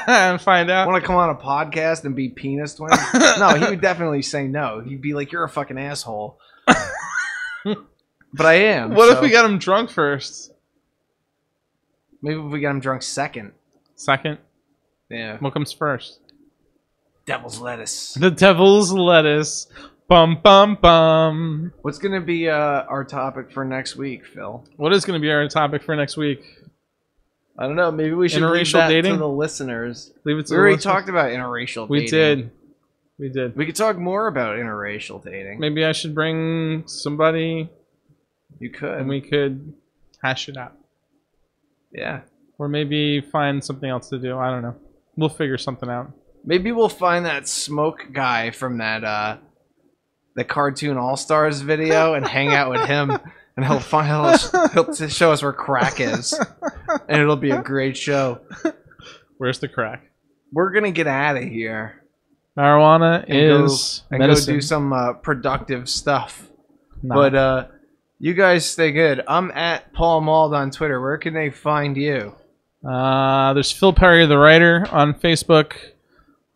and find out. Want to come on a podcast and be penis twins? No, he would definitely say no. He'd be like, "You're a fucking asshole." But I am. What if we got him drunk first? Maybe if we got him drunk second. Second? Yeah. What comes first? Devil's lettuce. The devil's lettuce. Bum bum bum. What's gonna be our topic for next week, Phil? What is gonna be our topic for next week? I don't know. Maybe we should leave Interracial that dating? to the listeners. Leave it to we the already listeners? talked about interracial We dating. did. We could talk more about interracial dating. Maybe I should bring somebody. You could. And we could hash it out. Yeah. Or maybe find something else to do. I don't know. We'll figure something out. Maybe we'll find that smoke guy from that the cartoon All Stars video and hang out with him, and he'll show us where crack is, and it'll be a great show. Where's the crack? We're gonna get out of here. Marijuana and is go medicine. do some productive stuff. No. But you guys stay good. I'm at Paul Mauld on Twitter. Where can they find you? There's Phil Perry, the writer, on Facebook.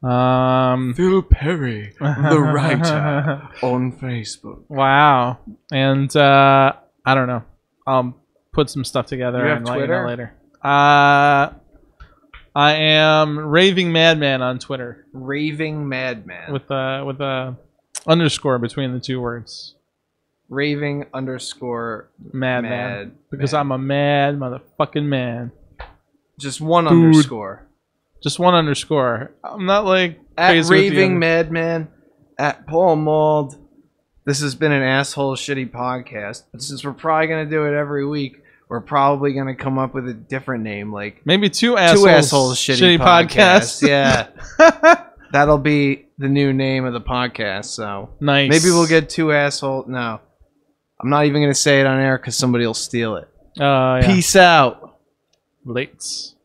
Phil Perry, the writer, on Facebook. Wow. And I don't know. I'll put some stuff together You have and let you Twitter? know later. I am Raving Madman on Twitter. Raving Madman. With a underscore between the 2 words. Raving _. Madman. Because I'm a mad motherfucking man. Just one Dude. underscore. Just one underscore. I'm not like At crazy with the Raving other- Madman, at Paul Mauld. This has been an Asshole Shitty podcast. But since we're probably going to do it every week, we're probably going to come up with a different name. Like maybe two assholes shitty podcasts. Yeah. That'll be the new name of the podcast. So Nice. maybe we'll get 2 assholes. No. I'm not even going to say it on air because somebody will steal it. Yeah. Peace out. Lates.